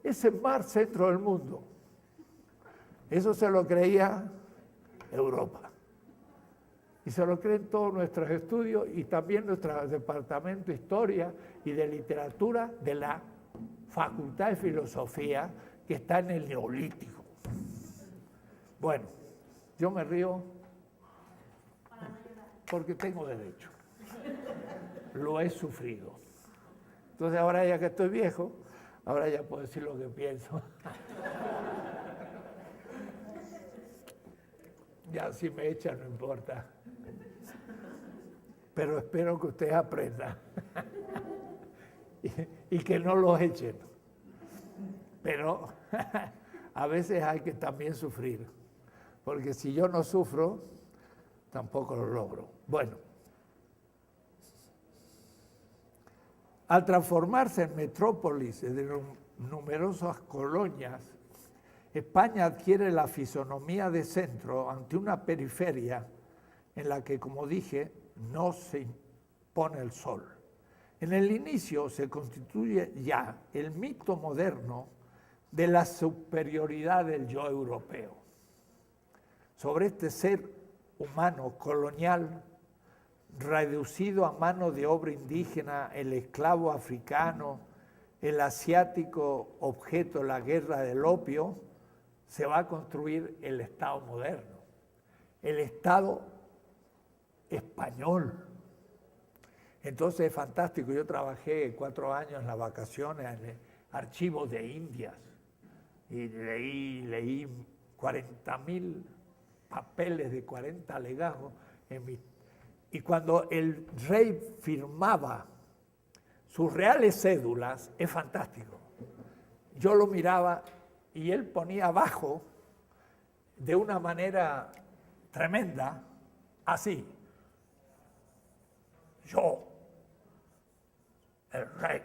ese mar centro del mundo. Eso se lo creía Europa. Y se lo creen todos nuestros estudios y también nuestro departamento de Historia y de Literatura de la Facultad de Filosofía, que está en el Neolítico. Bueno, yo me río porque tengo derecho. Lo he sufrido. Entonces ahora ya que estoy viejo, ahora ya puedo decir lo que pienso. Ya si me echan no importa. Pero espero que ustedes aprendan. y que no los echen. Pero a veces hay que también sufrir. Porque si yo no sufro, tampoco lo logro. Bueno. Al transformarse en metrópolis de numerosas colonias, España adquiere la fisonomía de centro ante una periferia en la que, como dije, no se impone el sol. En el inicio se constituye ya el mito moderno de la superioridad del yo europeo sobre este ser humano colonial reducido a mano de obra indígena, el esclavo africano, el asiático objeto de la guerra del opio. Se va a construir el Estado moderno, el Estado español. Entonces es fantástico. Yo trabajé 4 años en las vacaciones en archivos de Indias y leí 40.000 papeles de 40 legajos. Y cuando el rey firmaba sus reales cédulas, es fantástico. Yo lo miraba y él ponía abajo, de una manera tremenda, así: yo, el rey.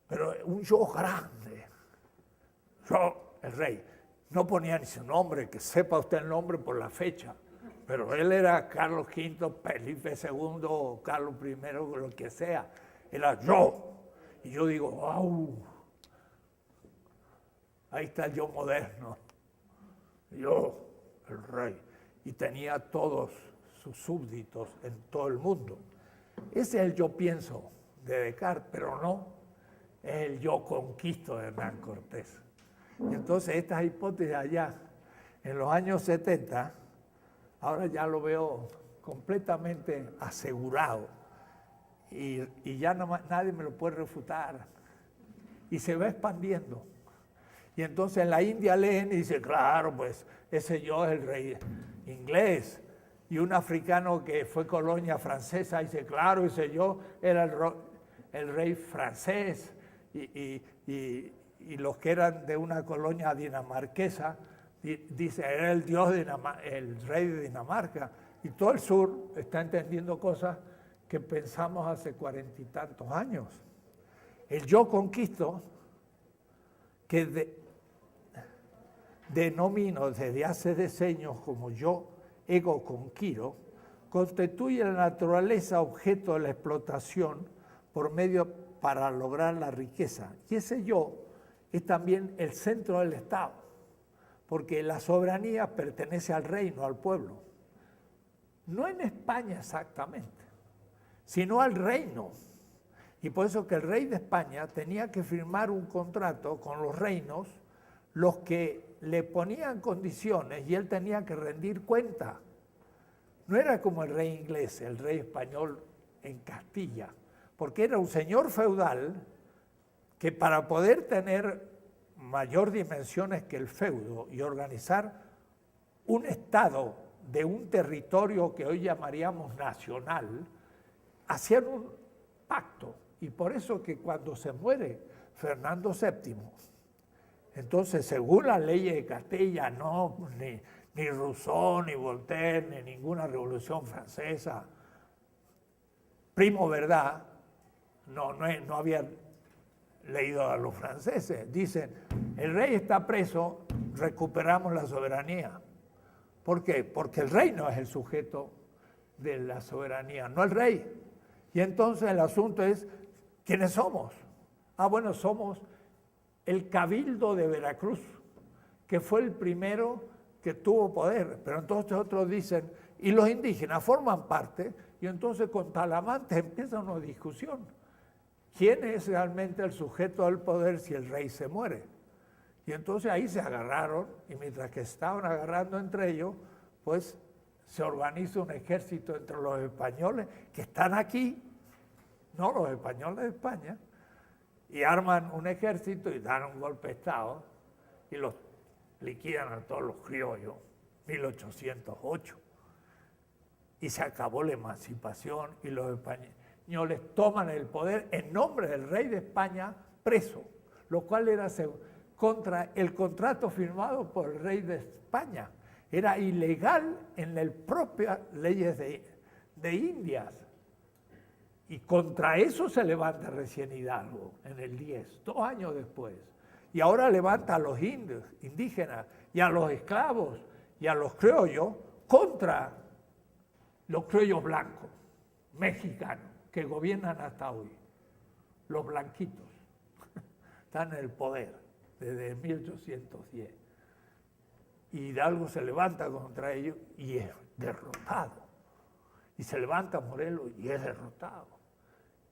Pero un yo grande. Yo, el rey. No ponía ni su nombre, que sepa usted el nombre por la fecha. pero él era Carlos V, Felipe II, Carlos I, lo que sea. Era yo. Y yo digo, wow, ahí está el yo moderno. Yo, el rey. Y tenía todos sus súbditos en todo el mundo. Ese es el yo pienso de Descartes, pero no es el yo conquisto de Hernán Cortés. Y entonces estas hipótesis allá, en los años 70, ahora ya lo veo completamente asegurado y ya nadie me lo puede refutar. Y se va expandiendo. Y entonces en la India leen y dice, claro, pues ese yo es el rey inglés. Y un africano que fue colonia francesa dice, claro, ese yo era el rey francés. Y los que eran de una colonia dinamarquesa, dice, era el dios, el rey de Dinamarca. Y todo el sur está entendiendo cosas que pensamos hace 40 y tantos años. El yo conquisto, que denomino desde hace decenios como yo ego conquiro, constituye la naturaleza objeto de la explotación por medio para lograr la riqueza. Y ese yo es también el centro del Estado, porque la soberanía pertenece al rey, no al pueblo. No en España exactamente, sino al reino. Y por eso que el rey de España tenía que firmar un contrato con los reinos, los que le ponían condiciones y él tenía que rendir cuenta. No era como el rey inglés, el rey español en Castilla, porque era un señor feudal que para poder tener mayor dimensiones que el feudo y organizar un estado de un territorio que hoy llamaríamos nacional, hacían un pacto. Y por eso que cuando se muere Fernando VII, entonces según las leyes de Castilla, no, ni Rousseau, ni Voltaire, ni ninguna revolución francesa, Primo Verdad, no habían leído a los franceses. Dicen, el rey está preso, recuperamos la soberanía. ¿Por qué? Porque el rey no es el sujeto de la soberanía, no el rey. Y entonces el asunto es, ¿quiénes somos? Bueno, somos el Cabildo de Veracruz, que fue el primero que tuvo poder. Pero entonces otros dicen, y los indígenas forman parte, y entonces con Talamantes empieza una discusión. ¿Quién es realmente el sujeto del poder si el rey se muere? Y entonces ahí se agarraron, y mientras que estaban agarrando entre ellos, pues se organiza un ejército entre los españoles que están aquí, no los españoles de España, y arman un ejército y dan un golpe de Estado y los liquidan a todos los criollos, 1808. Y se acabó la emancipación y los españoles toman el poder en nombre del rey de España preso, lo cual era contra el contrato firmado por el rey de España. Era ilegal en las propias leyes de Indias. Y contra eso se levanta recién Hidalgo, en el 10, 2 años después. Y ahora levanta a los indígenas y a los esclavos y a los criollos contra los criollos blancos, mexicanos, que gobiernan hasta hoy. Los blanquitos están en el poder desde 1810. Y Hidalgo se levanta contra ellos y es derrotado. Y se levanta Morelos y es derrotado.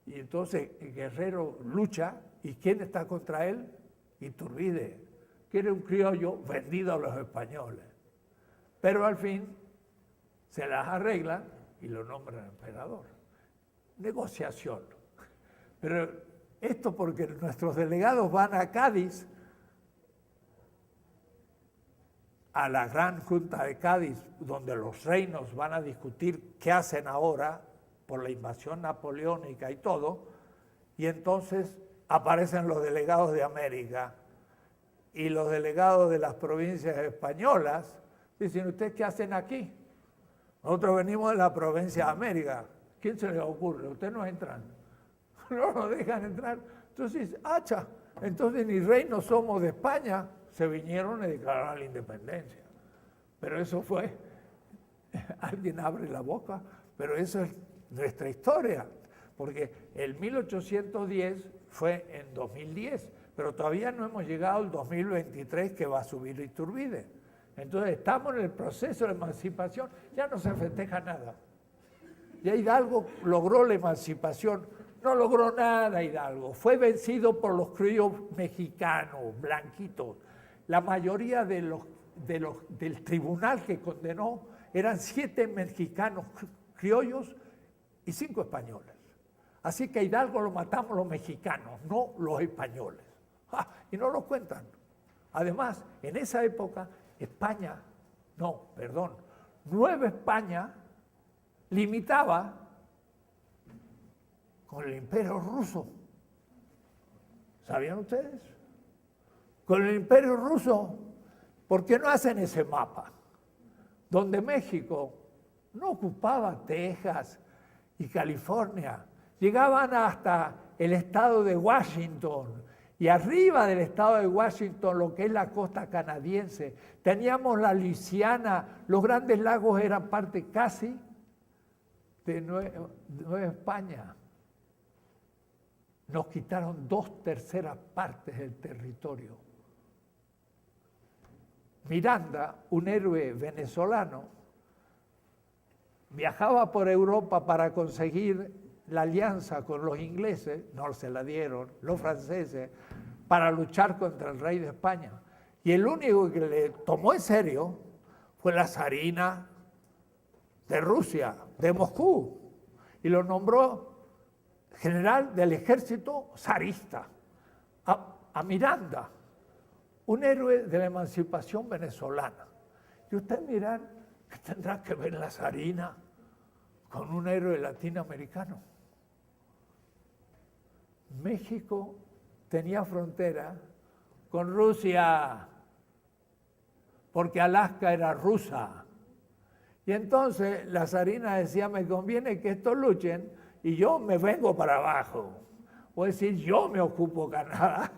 Y entonces el Guerrero lucha, ¿y quién está contra él? Iturbide, que era un criollo vendido a los españoles. Pero al fin se las arreglan y lo nombran emperador. Negociación. Pero esto porque nuestros delegados van a Cádiz, a la gran Junta de Cádiz, donde los reinos van a discutir qué hacen ahora por la invasión napoleónica y todo, y entonces aparecen los delegados de América y los delegados de las provincias españolas, dicen, ¿ustedes qué hacen aquí? Nosotros venimos de la provincia de América. ¿Quién se les ocurre? Ustedes no entran. No nos dejan entrar. Entonces, entonces ni reinos somos de España. Se vinieron y declararon la independencia. Pero eso fue alguien abre la boca, pero eso es nuestra historia, porque el 1810 fue en 2010, pero todavía no hemos llegado al 2023 que va a subir Iturbide. Entonces estamos en el proceso de emancipación, ya no se festeja nada. Ya Hidalgo logró la emancipación, no logró nada Hidalgo, fue vencido por los criollos mexicanos, blanquitos. La mayoría del tribunal que condenó eran 7 mexicanos criollos y 5 españoles. Así que a Hidalgo lo matamos los mexicanos, no los españoles. Y no lo cuentan. Además, en esa época, Nueva España limitaba con el Imperio Ruso. ¿Sabían ustedes? Con el Imperio Ruso, ¿por qué no hacen ese mapa? Donde México no ocupaba Texas y California, llegaban hasta el estado de Washington, y arriba del estado de Washington, lo que es la costa canadiense, teníamos la Luisiana, los Grandes Lagos eran parte casi de Nueva España. Nos quitaron 2/3 partes del territorio. Miranda, un héroe venezolano, viajaba por Europa para conseguir la alianza con los ingleses, no se la dieron, los franceses, para luchar contra el rey de España. Y el único que le tomó en serio fue la zarina de Rusia, de Moscú, y lo nombró general del ejército zarista, a Miranda, un héroe de la emancipación venezolana. Y usted mirá, ¿qué tendrá que ver la zarina con un héroe latinoamericano? México tenía frontera con Rusia, porque Alaska era rusa. Y entonces la zarina decía, me conviene que estos luchen y yo me vengo para abajo. O decir, yo me ocupo Canadá.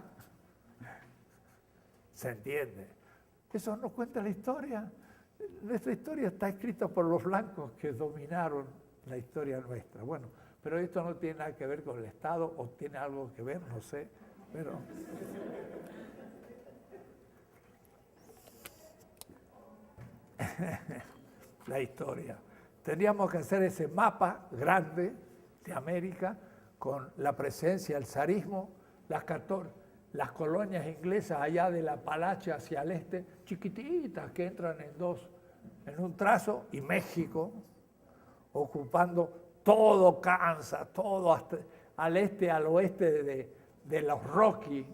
¿Se entiende? Eso no cuenta la historia. Nuestra historia está escrita por los blancos que dominaron la historia nuestra. Bueno, pero esto no tiene nada que ver con el Estado, o tiene algo que ver, no sé, pero... la historia. Tendríamos que hacer ese mapa grande de América con la presencia del zarismo, las colonias inglesas allá de la Apalache hacia el este, chiquititas que entran en un trazo, y México ocupando todo Kansas, todo hasta al este, al oeste de los Rockies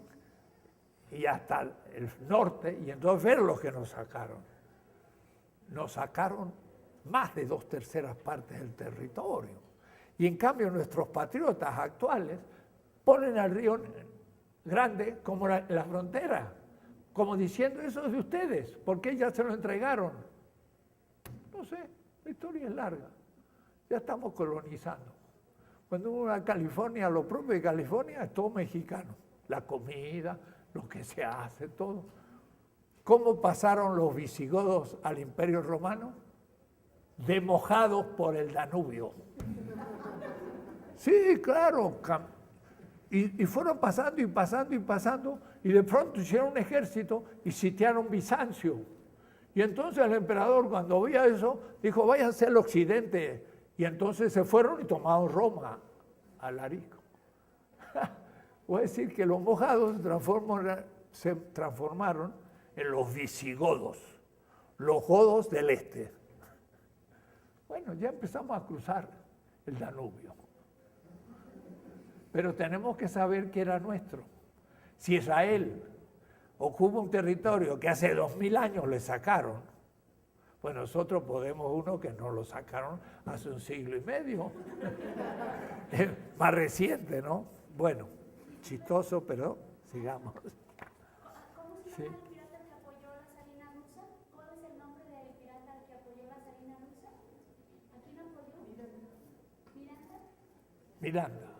y hasta el norte, y entonces ver lo que nos sacaron. Nos sacaron más de 2/3 partes del territorio. Y en cambio nuestros patriotas actuales ponen al Río Grande como la frontera, como diciendo, eso es de ustedes, porque ya se lo entregaron. No sé, la historia es larga. Ya estamos colonizando. Cuando uno va a California, lo propio de California es todo mexicano. La comida, lo que se hace, todo. ¿Cómo pasaron los visigodos al Imperio Romano? Desmojados por el Danubio. Sí, claro. Y fueron pasando y pasando y pasando, y de pronto hicieron un ejército y sitiaron Bizancio. Y entonces el emperador, cuando veía eso, dijo, váyanse al occidente. Y entonces se fueron y tomaron Roma, Alarico. Voy a decir que los mojados se transformaron en los visigodos, los godos del este. Bueno, ya empezamos a cruzar el Danubio. Pero tenemos que saber que era nuestro. Si Israel ocupa un territorio que hace 2000 años le sacaron, pues nosotros podemos uno que nos lo sacaron hace 1 siglo y medio. Es más reciente, ¿no? Bueno, chistoso, pero sigamos. ¿Cómo se llama el pirata que apoyó la zarina rusa? ¿Cuál es el nombre del pirata que apoyó la zarina rusa? ¿A quién apoyó? ¿Miranda? Miranda.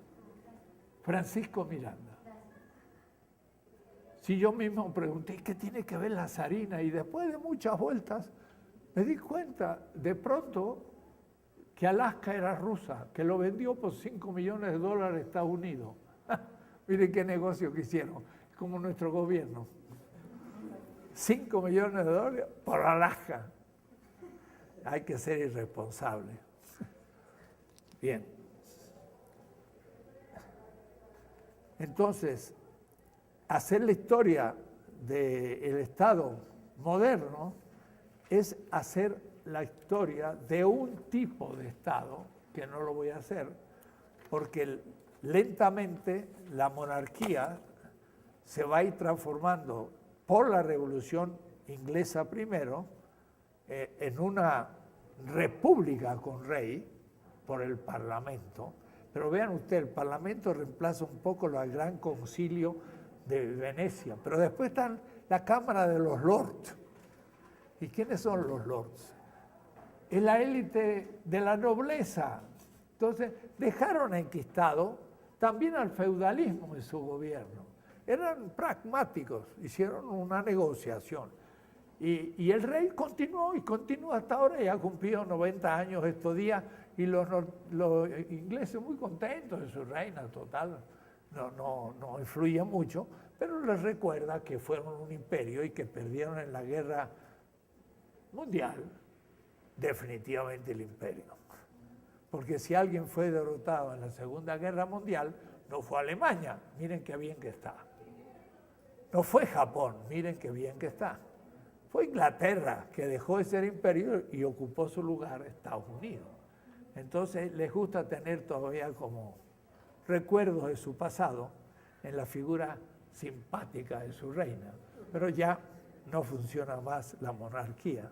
Francisco Miranda. Si yo mismo pregunté, ¿qué tiene que ver la zarina? Y después de muchas vueltas, me di cuenta de pronto que Alaska era rusa, que lo vendió por $5 millones a Estados Unidos. Miren qué negocio que hicieron, como nuestro gobierno. $5 millones por Alaska. Hay que ser irresponsable. Bien. Entonces, hacer la historia del Estado moderno es hacer la historia de un tipo de Estado, que no lo voy a hacer, porque lentamente la monarquía se va a ir transformando por la Revolución Inglesa primero en una república con rey por el Parlamento. Pero vean ustedes, el Parlamento reemplaza un poco el Gran Concilio de Venecia, pero después están la Cámara de los Lords. ¿Y quiénes son los Lords? Es la élite de la nobleza. Entonces, dejaron enquistado también al feudalismo en su gobierno. Eran pragmáticos, hicieron una negociación. Y el rey continuó y continúa hasta ahora, ya ha cumplido 90 años estos días, y los ingleses muy contentos de su reina total. No influye mucho, pero les recuerda que fueron un imperio y que perdieron en la guerra mundial definitivamente el imperio. Porque si alguien fue derrotado en la Segunda Guerra Mundial, no fue Alemania, miren qué bien que está. No fue Japón, miren qué bien que está. Fue Inglaterra, que dejó de ser imperio y ocupó su lugar Estados Unidos. Entonces les gusta tener todavía como recuerdos de su pasado en la figura simpática de su reina. Pero ya no funciona más la monarquía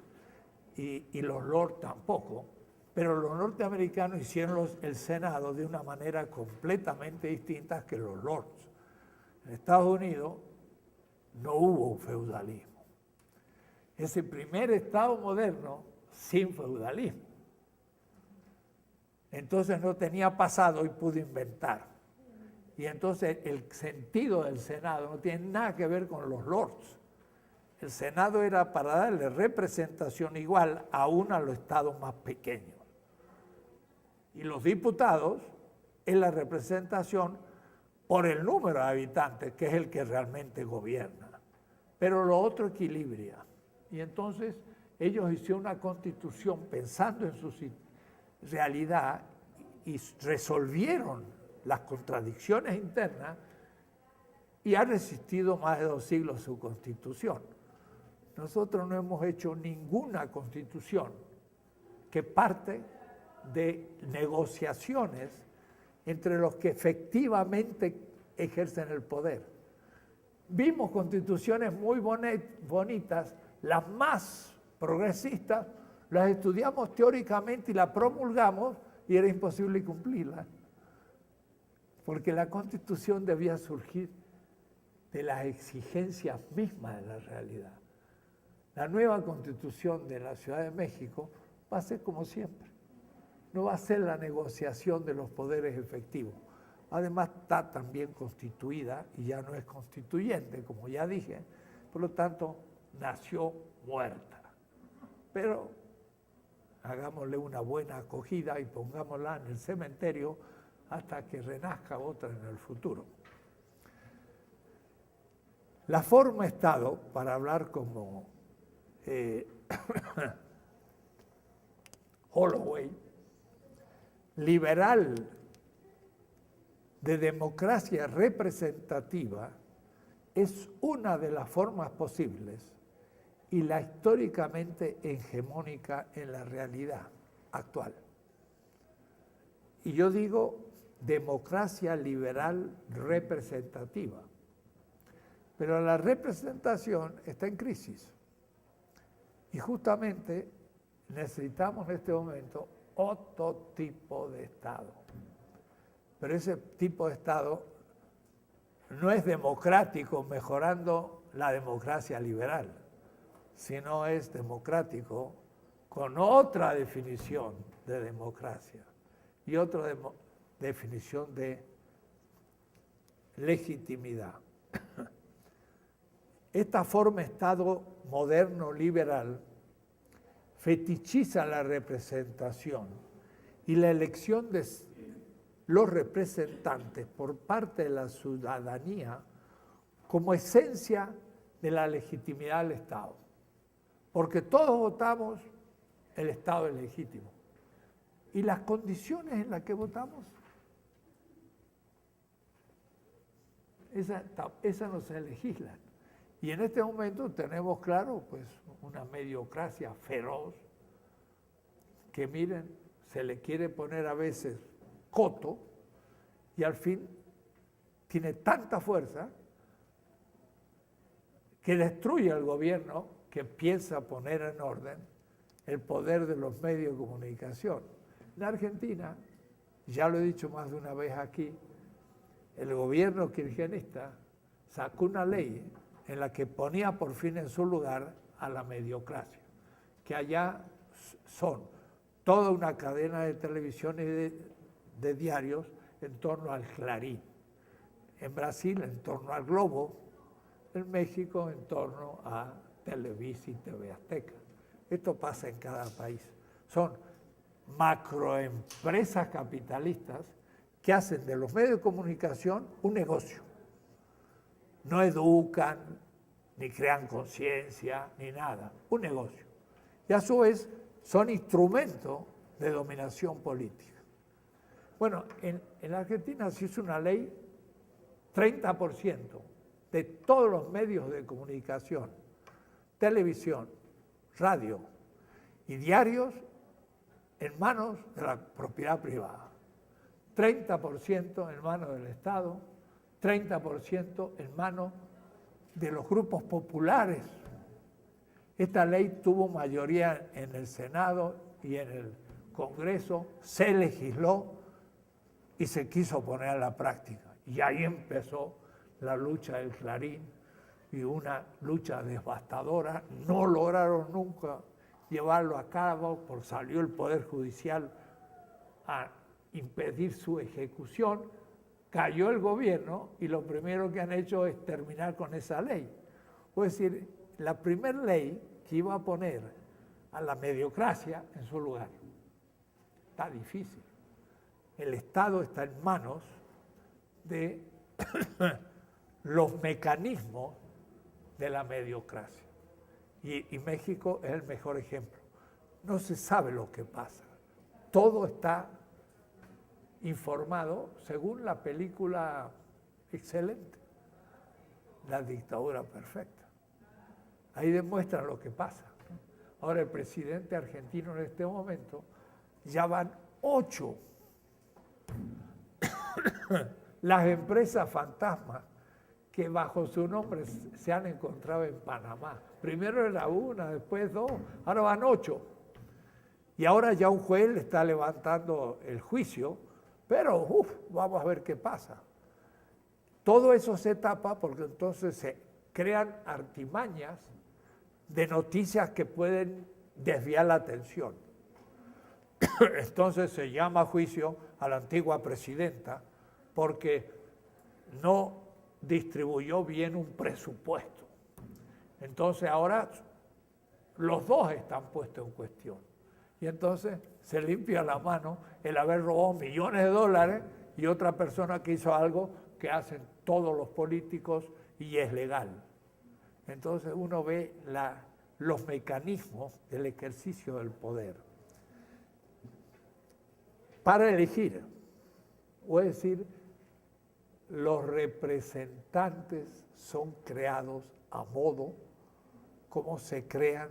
y los lords tampoco. Pero los norteamericanos hicieron el Senado de una manera completamente distinta que los lords. En Estados Unidos no hubo feudalismo. Es el primer Estado moderno sin feudalismo. Entonces no tenía pasado y pudo inventar. Y entonces el sentido del Senado no tiene nada que ver con los lords. El Senado era para darle representación igual aún a los estados más pequeños. Y los diputados es la representación por el número de habitantes, que es el que realmente gobierna. Pero lo otro equilibra. Y entonces ellos hicieron una constitución pensando en su realidad y resolvieron las contradicciones internas y ha resistido más de 2 siglos su constitución. Nosotros no hemos hecho ninguna constitución que parte de negociaciones entre los que efectivamente ejercen el poder. Vimos constituciones muy bonitas, las más progresistas, las estudiamos teóricamente y las promulgamos y era imposible cumplirlas. Porque la Constitución debía surgir de las exigencias mismas de la realidad. La nueva Constitución de la Ciudad de México va a ser como siempre. No va a ser la negociación de los poderes efectivos. Además está también constituida y ya no es constituyente, como ya dije. Por lo tanto, nació muerta. Pero hagámosle una buena acogida y pongámosla en el cementerio hasta que renazca otra en el futuro. La forma Estado, para hablar como Holloway, liberal de democracia representativa, es una de las formas posibles y la históricamente hegemónica en la realidad actual. Y yo digo democracia liberal representativa. Pero la representación está en crisis. Y justamente necesitamos en este momento otro tipo de Estado. Pero ese tipo de Estado no es democrático mejorando la democracia liberal, sino es democrático con otra definición de democracia y otra definición de legitimidad. Esta forma de Estado moderno liberal fetichiza la representación y la elección de los representantes por parte de la ciudadanía como esencia de la legitimidad del Estado. Porque todos votamos, el Estado es legítimo. ¿Y las condiciones en las que votamos? Esa no se legisla. Y en este momento tenemos claro pues una mediocracia feroz que miren, se le quiere poner a veces coto y al fin tiene tanta fuerza que destruye al gobierno que piensa poner en orden el poder de los medios de comunicación. En Argentina, ya lo he dicho más de una vez aquí, el gobierno kirchnerista sacó una ley en la que ponía por fin en su lugar a la mediocracia, que allá son toda una cadena de televisión y de diarios en torno al Clarín, en Brasil en torno al Globo, en México en torno a Televisa y TV Azteca. Esto pasa en cada país. Son macroempresas capitalistas que hacen de los medios de comunicación un negocio. No educan, ni crean conciencia, ni nada. Un negocio. Y a su vez son instrumentos de dominación política. Bueno, en Argentina se hizo una ley, 30% de todos los medios de comunicación, televisión, radio y diarios en manos de la propiedad privada. 30% en manos del Estado, 30% en manos de los grupos populares. Esta ley tuvo mayoría en el Senado y en el Congreso, se legisló y se quiso poner a la práctica. Y ahí empezó la lucha del Clarín y una lucha devastadora. No lograron nunca llevarlo a cabo porque salió el Poder Judicial a impedir su ejecución. Cayó el gobierno y lo primero que han hecho es terminar con esa ley. Es decir, la primera ley que iba a poner a la mediocracia en su lugar. Está difícil. El Estado está en manos de los mecanismos de la mediocracia. Y México es el mejor ejemplo. No se sabe lo que pasa. Todo está informado según la película excelente, La dictadura perfecta. Ahí demuestran lo que pasa. Ahora el presidente argentino en este momento ya van 8 las empresas fantasmas que bajo su nombre se han encontrado en Panamá. Primero era una, después 2, ahora van 8. Y ahora ya un juez le está levantando el juicio, pero vamos a ver qué pasa. Todo eso se tapa porque entonces se crean artimañas de noticias que pueden desviar la atención. Entonces se llama a juicio a la antigua presidenta porque no distribuyó bien un presupuesto. Entonces ahora los dos están puestos en cuestión. Y entonces se limpia la mano el haber robado millones de dólares y otra persona que hizo algo que hacen todos los políticos y es legal. Entonces uno ve los mecanismos del ejercicio del poder. Para elegir, o es decir, los representantes son creados a modo como se crean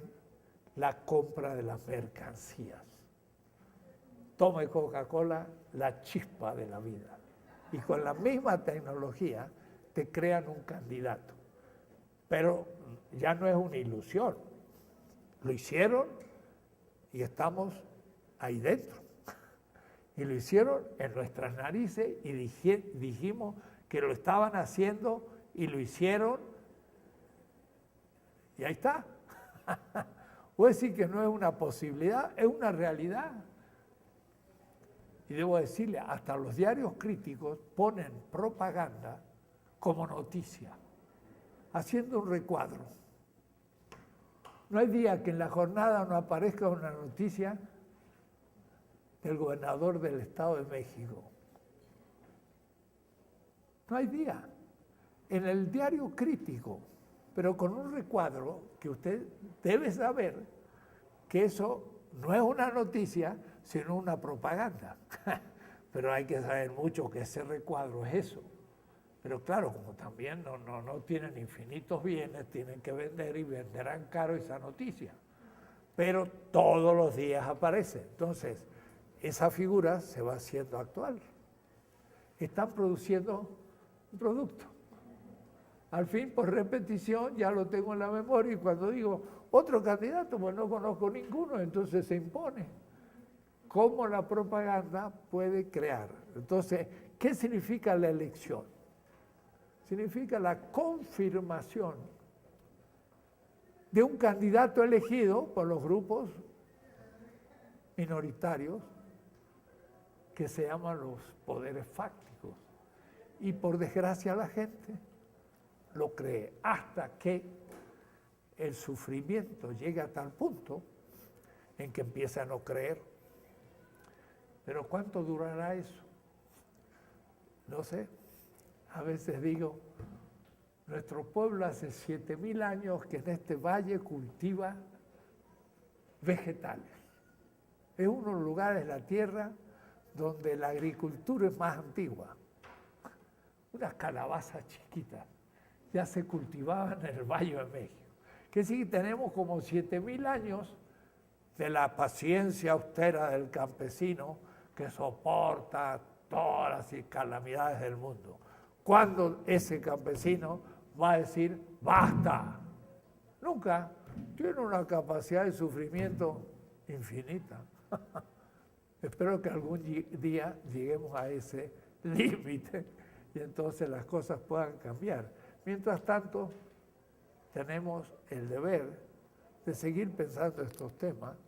la compra de las mercancías. Tome Coca-Cola, la chispa de la vida. Y con la misma tecnología te crean un candidato. Pero ya no es una ilusión. Lo hicieron y estamos ahí dentro. Y lo hicieron en nuestras narices y dijimos que lo estaban haciendo y lo hicieron. Y ahí está. Voy a decir que no es una posibilidad, es una realidad. Y debo decirle, hasta los diarios críticos ponen propaganda como noticia, haciendo un recuadro. No hay día que en la jornada no aparezca una noticia del gobernador del Estado de México. No hay día. En el diario crítico, pero con un recuadro que usted debe saber que eso no es una noticia, sino una propaganda. Pero hay que saber mucho que ese recuadro es eso. Pero claro, como también no tienen infinitos bienes, tienen que vender y venderán caro esa noticia. Pero todos los días aparece. Entonces, esa figura se va haciendo actual. Están produciendo un producto. Al fin, por repetición, ya lo tengo en la memoria y cuando digo otro candidato, pues no conozco ninguno, entonces se impone. ¿Cómo la propaganda puede crear? Entonces, ¿qué significa la elección? Significa la confirmación de un candidato elegido por los grupos minoritarios que se llaman los poderes fácticos. Y por desgracia la gente lo cree hasta que el sufrimiento llega a tal punto en que empieza a no creer. Pero ¿cuánto durará eso? No sé. A veces digo, nuestro pueblo hace 7.000 años que en este valle cultiva vegetales. Es uno de los lugares de la tierra donde la agricultura es más antigua. Unas calabazas chiquitas ya se cultivaban en el Valle de México. Que sí, tenemos como 7.000 años de la paciencia austera del campesino que soporta todas las calamidades del mundo. ¿Cuándo ese campesino va a decir, basta? Nunca. Tiene una capacidad de sufrimiento infinita. Espero que algún día lleguemos a ese límite y entonces las cosas puedan cambiar. Mientras tanto, tenemos el deber de seguir pensando estos temas,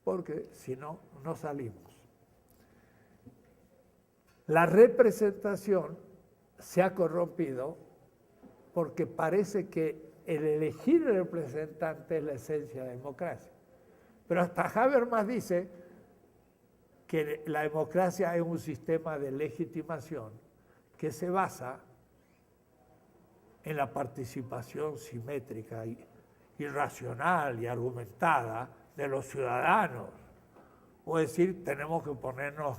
porque si no, no salimos. La representación se ha corrompido porque parece que el elegir el representante es la esencia de la democracia. Pero hasta Habermas dice que la democracia es un sistema de legitimación que se basa en la participación simétrica y racional y argumentada de los ciudadanos. O decir, tenemos que ponernos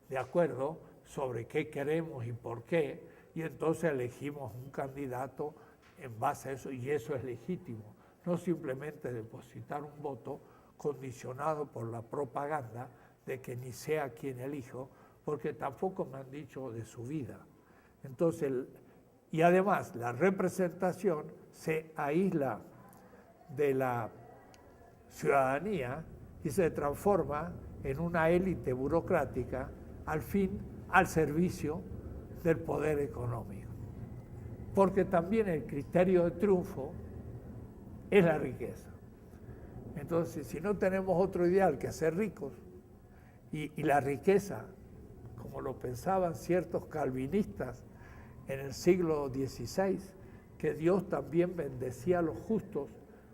de acuerdo sobre qué queremos y por qué, y entonces elegimos un candidato en base a eso, y eso es legítimo. No simplemente depositar un voto condicionado por la propaganda de que ni sea quien elijo, porque tampoco me han dicho de su vida. Entonces, y además, la representación se aísla de la ciudadanía y se transforma en una élite burocrática, al fin, al servicio del poder económico. Porque también el criterio de triunfo es la riqueza. Entonces, si no tenemos otro ideal que ser ricos, y la riqueza, como lo pensaban ciertos calvinistas en el siglo XVI, que Dios también bendecía a los justos,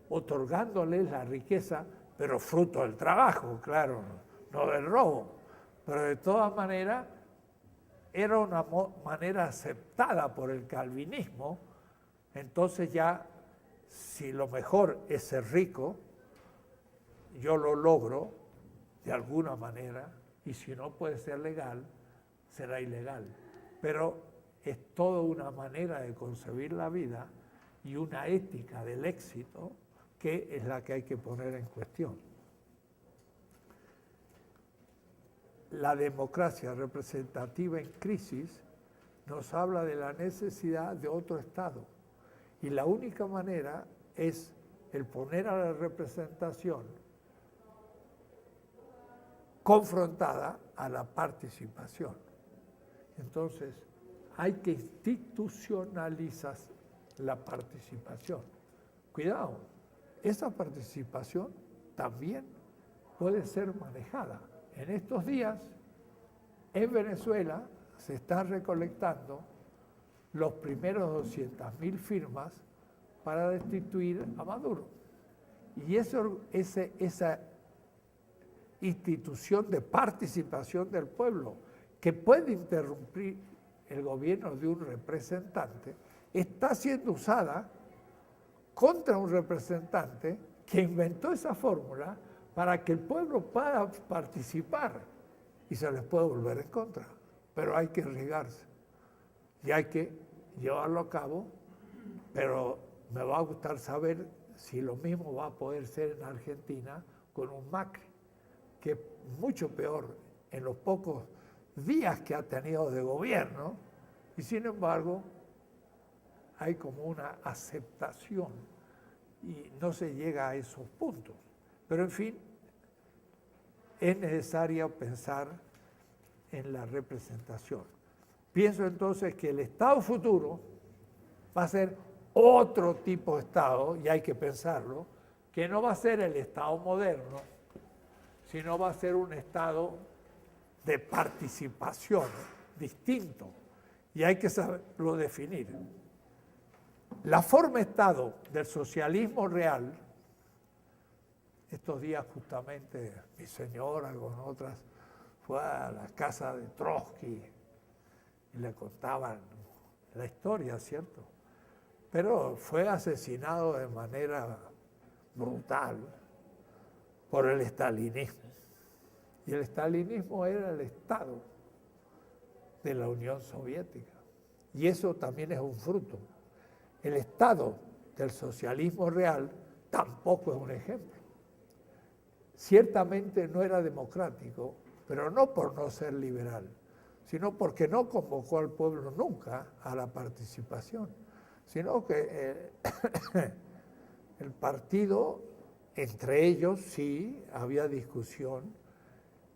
otorgándoles la riqueza, pero fruto del trabajo, claro, no del robo. Pero de todas maneras, era una manera aceptada por el calvinismo. Entonces ya, si lo mejor es ser rico, yo lo logro de alguna manera, y si no puede ser legal, será ilegal. Pero es toda una manera de concebir la vida y una ética del éxito que es la que hay que poner en cuestión. La democracia representativa en crisis nos habla de la necesidad de otro Estado. Y la única manera es el poner a la representación confrontada a la participación. Entonces, hay que institucionalizar la participación. Cuidado, esa participación también puede ser manejada. En estos días, en Venezuela, se están recolectando los primeros 200.000 firmas para destituir a Maduro. Y esa institución de participación del pueblo que puede interrumpir el gobierno de un representante, está siendo usada contra un representante que inventó esa fórmula para que el pueblo pueda participar y se les puede volver en contra. Pero hay que arriesgarse y hay que llevarlo a cabo, pero me va a gustar saber si lo mismo va a poder ser en Argentina con un Macri, que es mucho peor en los pocos días que ha tenido de gobierno, y sin embargo hay como una aceptación y no se llega a esos puntos. Pero en fin, es necesario pensar en la representación. Pienso entonces que el Estado futuro va a ser otro tipo de Estado, y hay que pensarlo, que no va a ser el Estado moderno, sino va a ser un Estado de participación distinto, y hay que saberlo definir. La forma Estado del socialismo real, estos días justamente mi señora con otras fue a la casa de Trotsky y le contaban la historia, ¿cierto? Pero fue asesinado de manera brutal por el estalinismo. Y el estalinismo era el Estado de la Unión Soviética. Y eso también es un fruto. El Estado del socialismo real tampoco es un ejemplo. Ciertamente no era democrático, pero no por no ser liberal, sino porque no convocó al pueblo nunca a la participación, sino que el partido, entre ellos sí, había discusión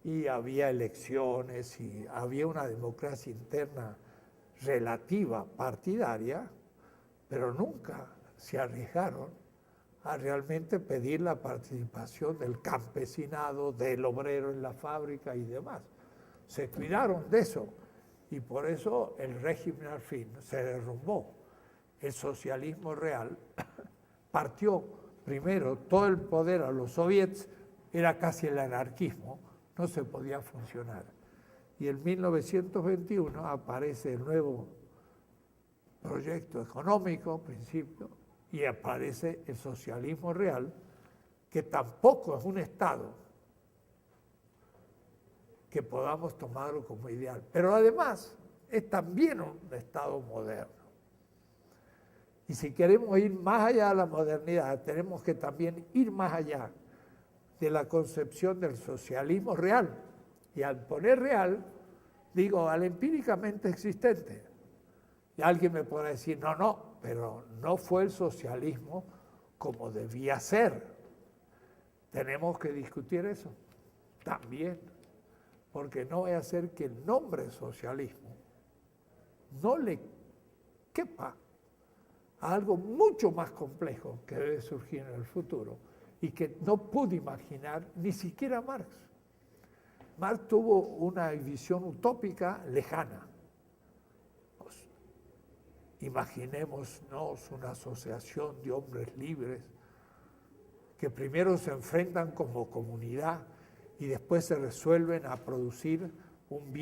y había elecciones y había una democracia interna relativa, partidaria, pero nunca se arriesgaron a realmente pedir la participación del campesinado, del obrero en la fábrica y demás. Se cuidaron de eso y por eso el régimen al fin se derrumbó. El socialismo real partió primero todo el poder a los soviets, era casi el anarquismo, no se podía funcionar. Y en 1921 aparece el nuevo proyecto económico, principio, y aparece el socialismo real, que tampoco es un Estado que podamos tomarlo como ideal, pero además es también un Estado moderno. Y si queremos ir más allá de la modernidad, tenemos que también ir más allá de la concepción del socialismo real. Y al poner real, digo al empíricamente existente. Y alguien me podrá decir, no, pero no fue el socialismo como debía ser. Tenemos que discutir eso también, porque no voy a hacer que el nombre socialismo no le quepa a algo mucho más complejo que debe surgir en el futuro y que no pudo imaginar ni siquiera Marx. Marx tuvo una visión utópica lejana. Imaginémonos una asociación de hombres libres que primero se enfrentan como comunidad y después se resuelven a producir un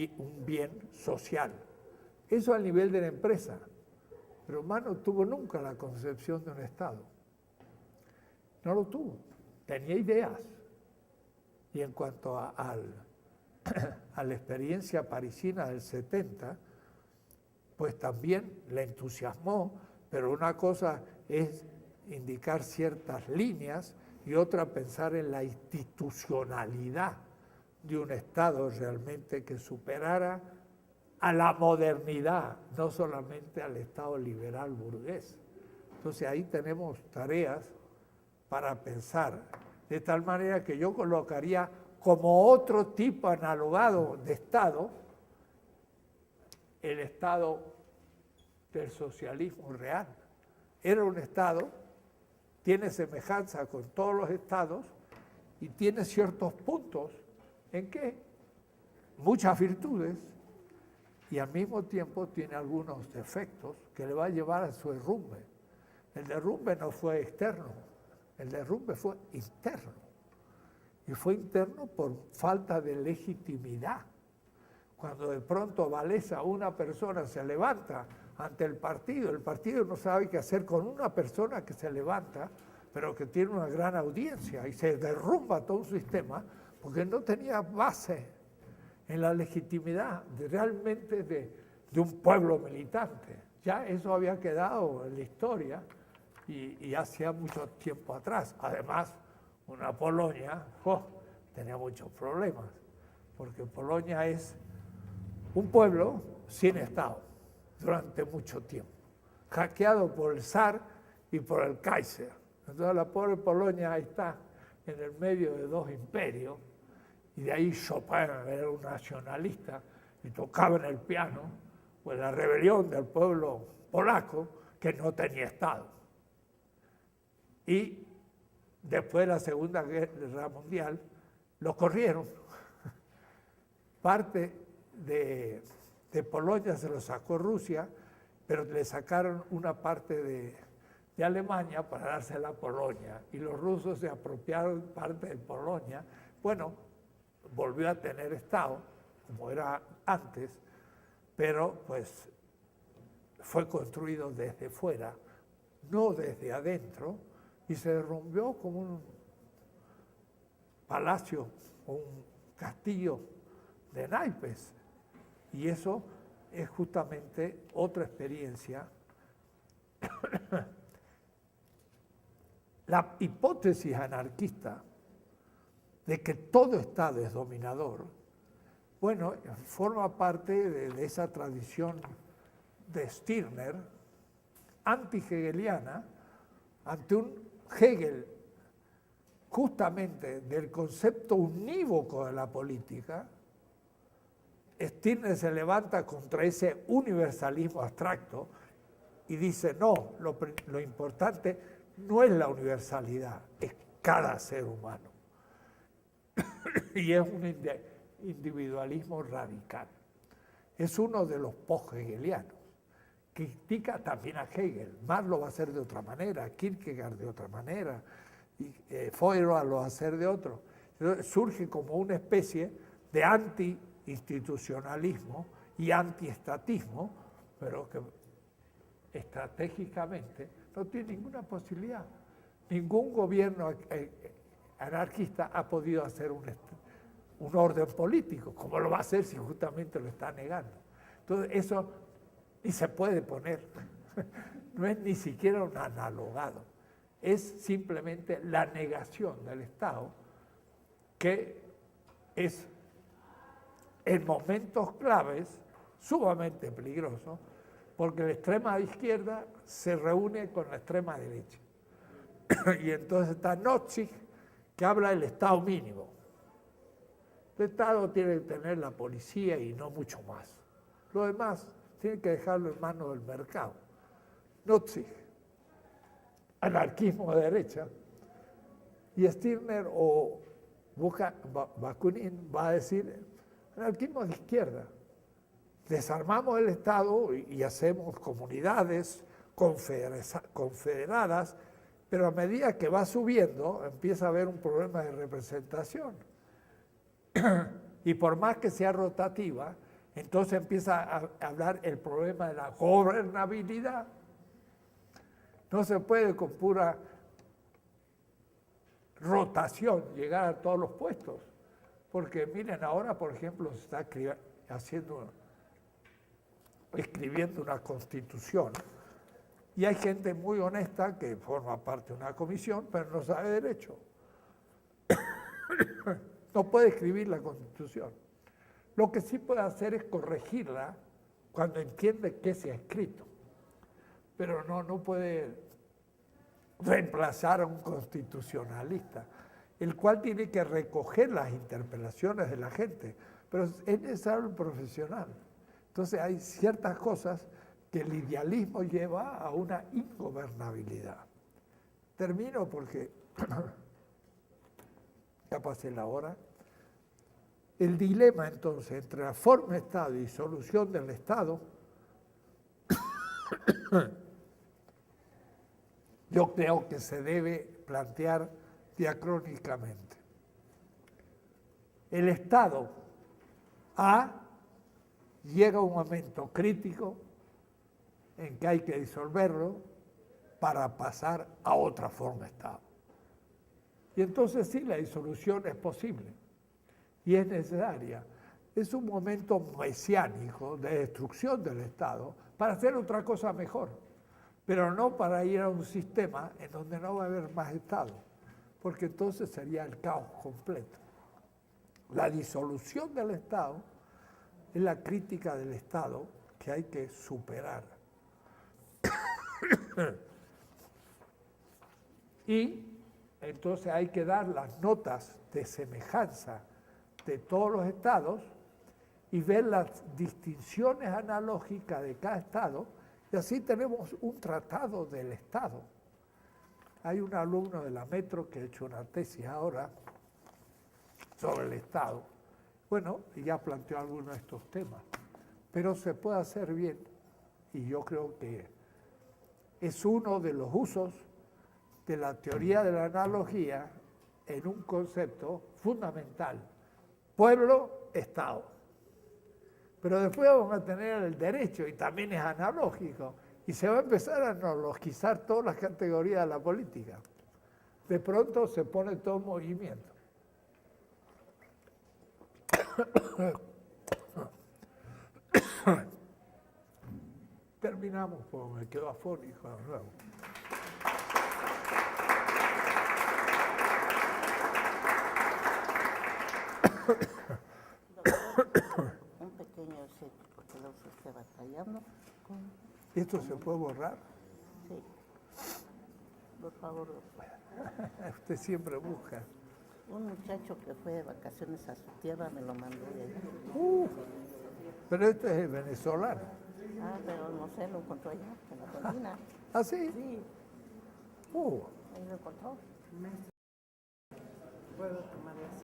bien social. Eso al nivel de la empresa. Pero Marx no tuvo nunca la concepción de un Estado. No lo tuvo. Tenía ideas. Y en cuanto a la experiencia parisina del 70, pues también le entusiasmó, pero una cosa es indicar ciertas líneas y otra pensar en la institucionalidad de un Estado realmente que superara a la modernidad, no solamente al Estado liberal burgués. Entonces ahí tenemos tareas para pensar, de tal manera que yo colocaría como otro tipo analogado de Estado el Estado del socialismo real. Era un Estado, tiene semejanza con todos los Estados y tiene ciertos puntos en que muchas virtudes y al mismo tiempo tiene algunos defectos que le va a llevar a su derrumbe. El derrumbe no fue externo, El derrumbe fue interno. Y fue interno por falta de legitimidad. Cuando de pronto Wałęsa, una persona, se levanta ante el partido no sabe qué hacer con una persona que se levanta, pero que tiene una gran audiencia, y se derrumba todo un sistema porque no tenía base en la legitimidad realmente de un pueblo militante. Ya eso había quedado en la historia y hacía mucho tiempo atrás. Además, una Polonia tenía muchos problemas, porque Polonia es un pueblo sin Estado durante mucho tiempo, hackeado por el zar y por el Kaiser. Entonces la pobre Polonia está en el medio de dos imperios, y de ahí Chopin era un nacionalista y tocaba en el piano, pues la rebelión del pueblo polaco que no tenía Estado. Y después de la Segunda Guerra Mundial lo corrieron. Parte de Polonia se lo sacó Rusia, pero le sacaron una parte de Alemania para dársela a Polonia, y los rusos se apropiaron parte de Polonia. Bueno, volvió a tener Estado, como era antes, pero pues fue construido desde fuera, no desde adentro, y se derrumbió como un palacio o un castillo de naipes. Y eso es justamente otra experiencia. La hipótesis anarquista de que todo Estado es dominador, bueno, forma parte de esa tradición de Stirner, anti-hegeliana, ante un Hegel justamente del concepto unívoco de la política. Stirner se levanta contra ese universalismo abstracto y dice, no, lo importante no es la universalidad, es cada ser humano. Y es un individualismo radical. Es uno de los post-hegelianos. Critica también a Hegel. Marx lo va a hacer de otra manera, Kierkegaard de otra manera, y Feuerbach lo va a hacer de otro. Entonces, surge como una especie de anti-institucionalismo y anti-estatismo, pero que estratégicamente no tiene ninguna posibilidad. Ningún gobierno anarquista ha podido hacer un orden político. ¿Cómo lo va a hacer si justamente lo está negando? Entonces, eso ni se puede poner. No es ni siquiera un analogado. Es simplemente la negación del Estado, que es en momentos claves sumamente peligroso, porque la extrema izquierda se reúne con la extrema derecha. Y entonces está Nozick, que habla del Estado mínimo. El Estado tiene que tener la policía y no mucho más. Lo demás tiene que dejarlo en manos del mercado. Nozick, anarquismo de derecha. Y Stirner o Bakunin va a decir anarquismo de izquierda. Desarmamos el Estado y hacemos comunidades confederadas, pero a medida que va subiendo empieza a haber un problema de representación. Y por más que sea rotativa, entonces empieza a hablar el problema de la gobernabilidad. No se puede con pura rotación llegar a todos los puestos. Porque miren, ahora, por ejemplo, se está escribiendo una constitución, y hay gente muy honesta que forma parte de una comisión, pero no sabe derecho. No puede escribir la constitución. Lo que sí puede hacer es corregirla cuando entiende qué se ha escrito, pero no puede reemplazar a un constitucionalista, el cual tiene que recoger las interpelaciones de la gente, pero es necesario un profesional. Entonces hay ciertas cosas que el idealismo lleva a una ingobernabilidad. Termino porque ya pasé la hora. El dilema entonces entre la forma de Estado y solución del Estado, yo creo que se debe plantear diacrónicamente. El Estado llega un momento crítico en que hay que disolverlo para pasar a otra forma de Estado. Y entonces sí, la disolución es posible y es necesaria. Es un momento mesiánico de destrucción del Estado para hacer otra cosa mejor, pero no para ir a un sistema en donde no va a haber más Estado, porque entonces sería el caos completo. La disolución del Estado es la crítica del Estado que hay que superar. Y entonces hay que dar las notas de semejanza de todos los estados y ver las distinciones analógicas de cada estado, y así tenemos un tratado del Estado. Hay un alumno de la Metro que ha hecho una tesis ahora sobre el Estado. Bueno, y ya planteó algunos de estos temas, pero se puede hacer bien, y yo creo que es uno de los usos de la teoría de la analogía en un concepto fundamental: pueblo-Estado. Pero después vamos a tener el derecho, y también es analógico, y se va a empezar a analogizar todas las categorías de la política. De pronto se pone todo en movimiento. Terminamos, porque me quedo afónico de nuevo. Un pequeño obsequio, porque lo estoy batallando con... ¿Esto se puede borrar? Sí. Por favor. Usted siempre busca. Un muchacho que fue de vacaciones a su tierra me lo mandó de allá. Pero este es el venezolano. Pero no sé, lo encontró allá, en la cocina. ¿Ah, sí? Sí. Ahí lo encontró. ¿Puedo tomar eso?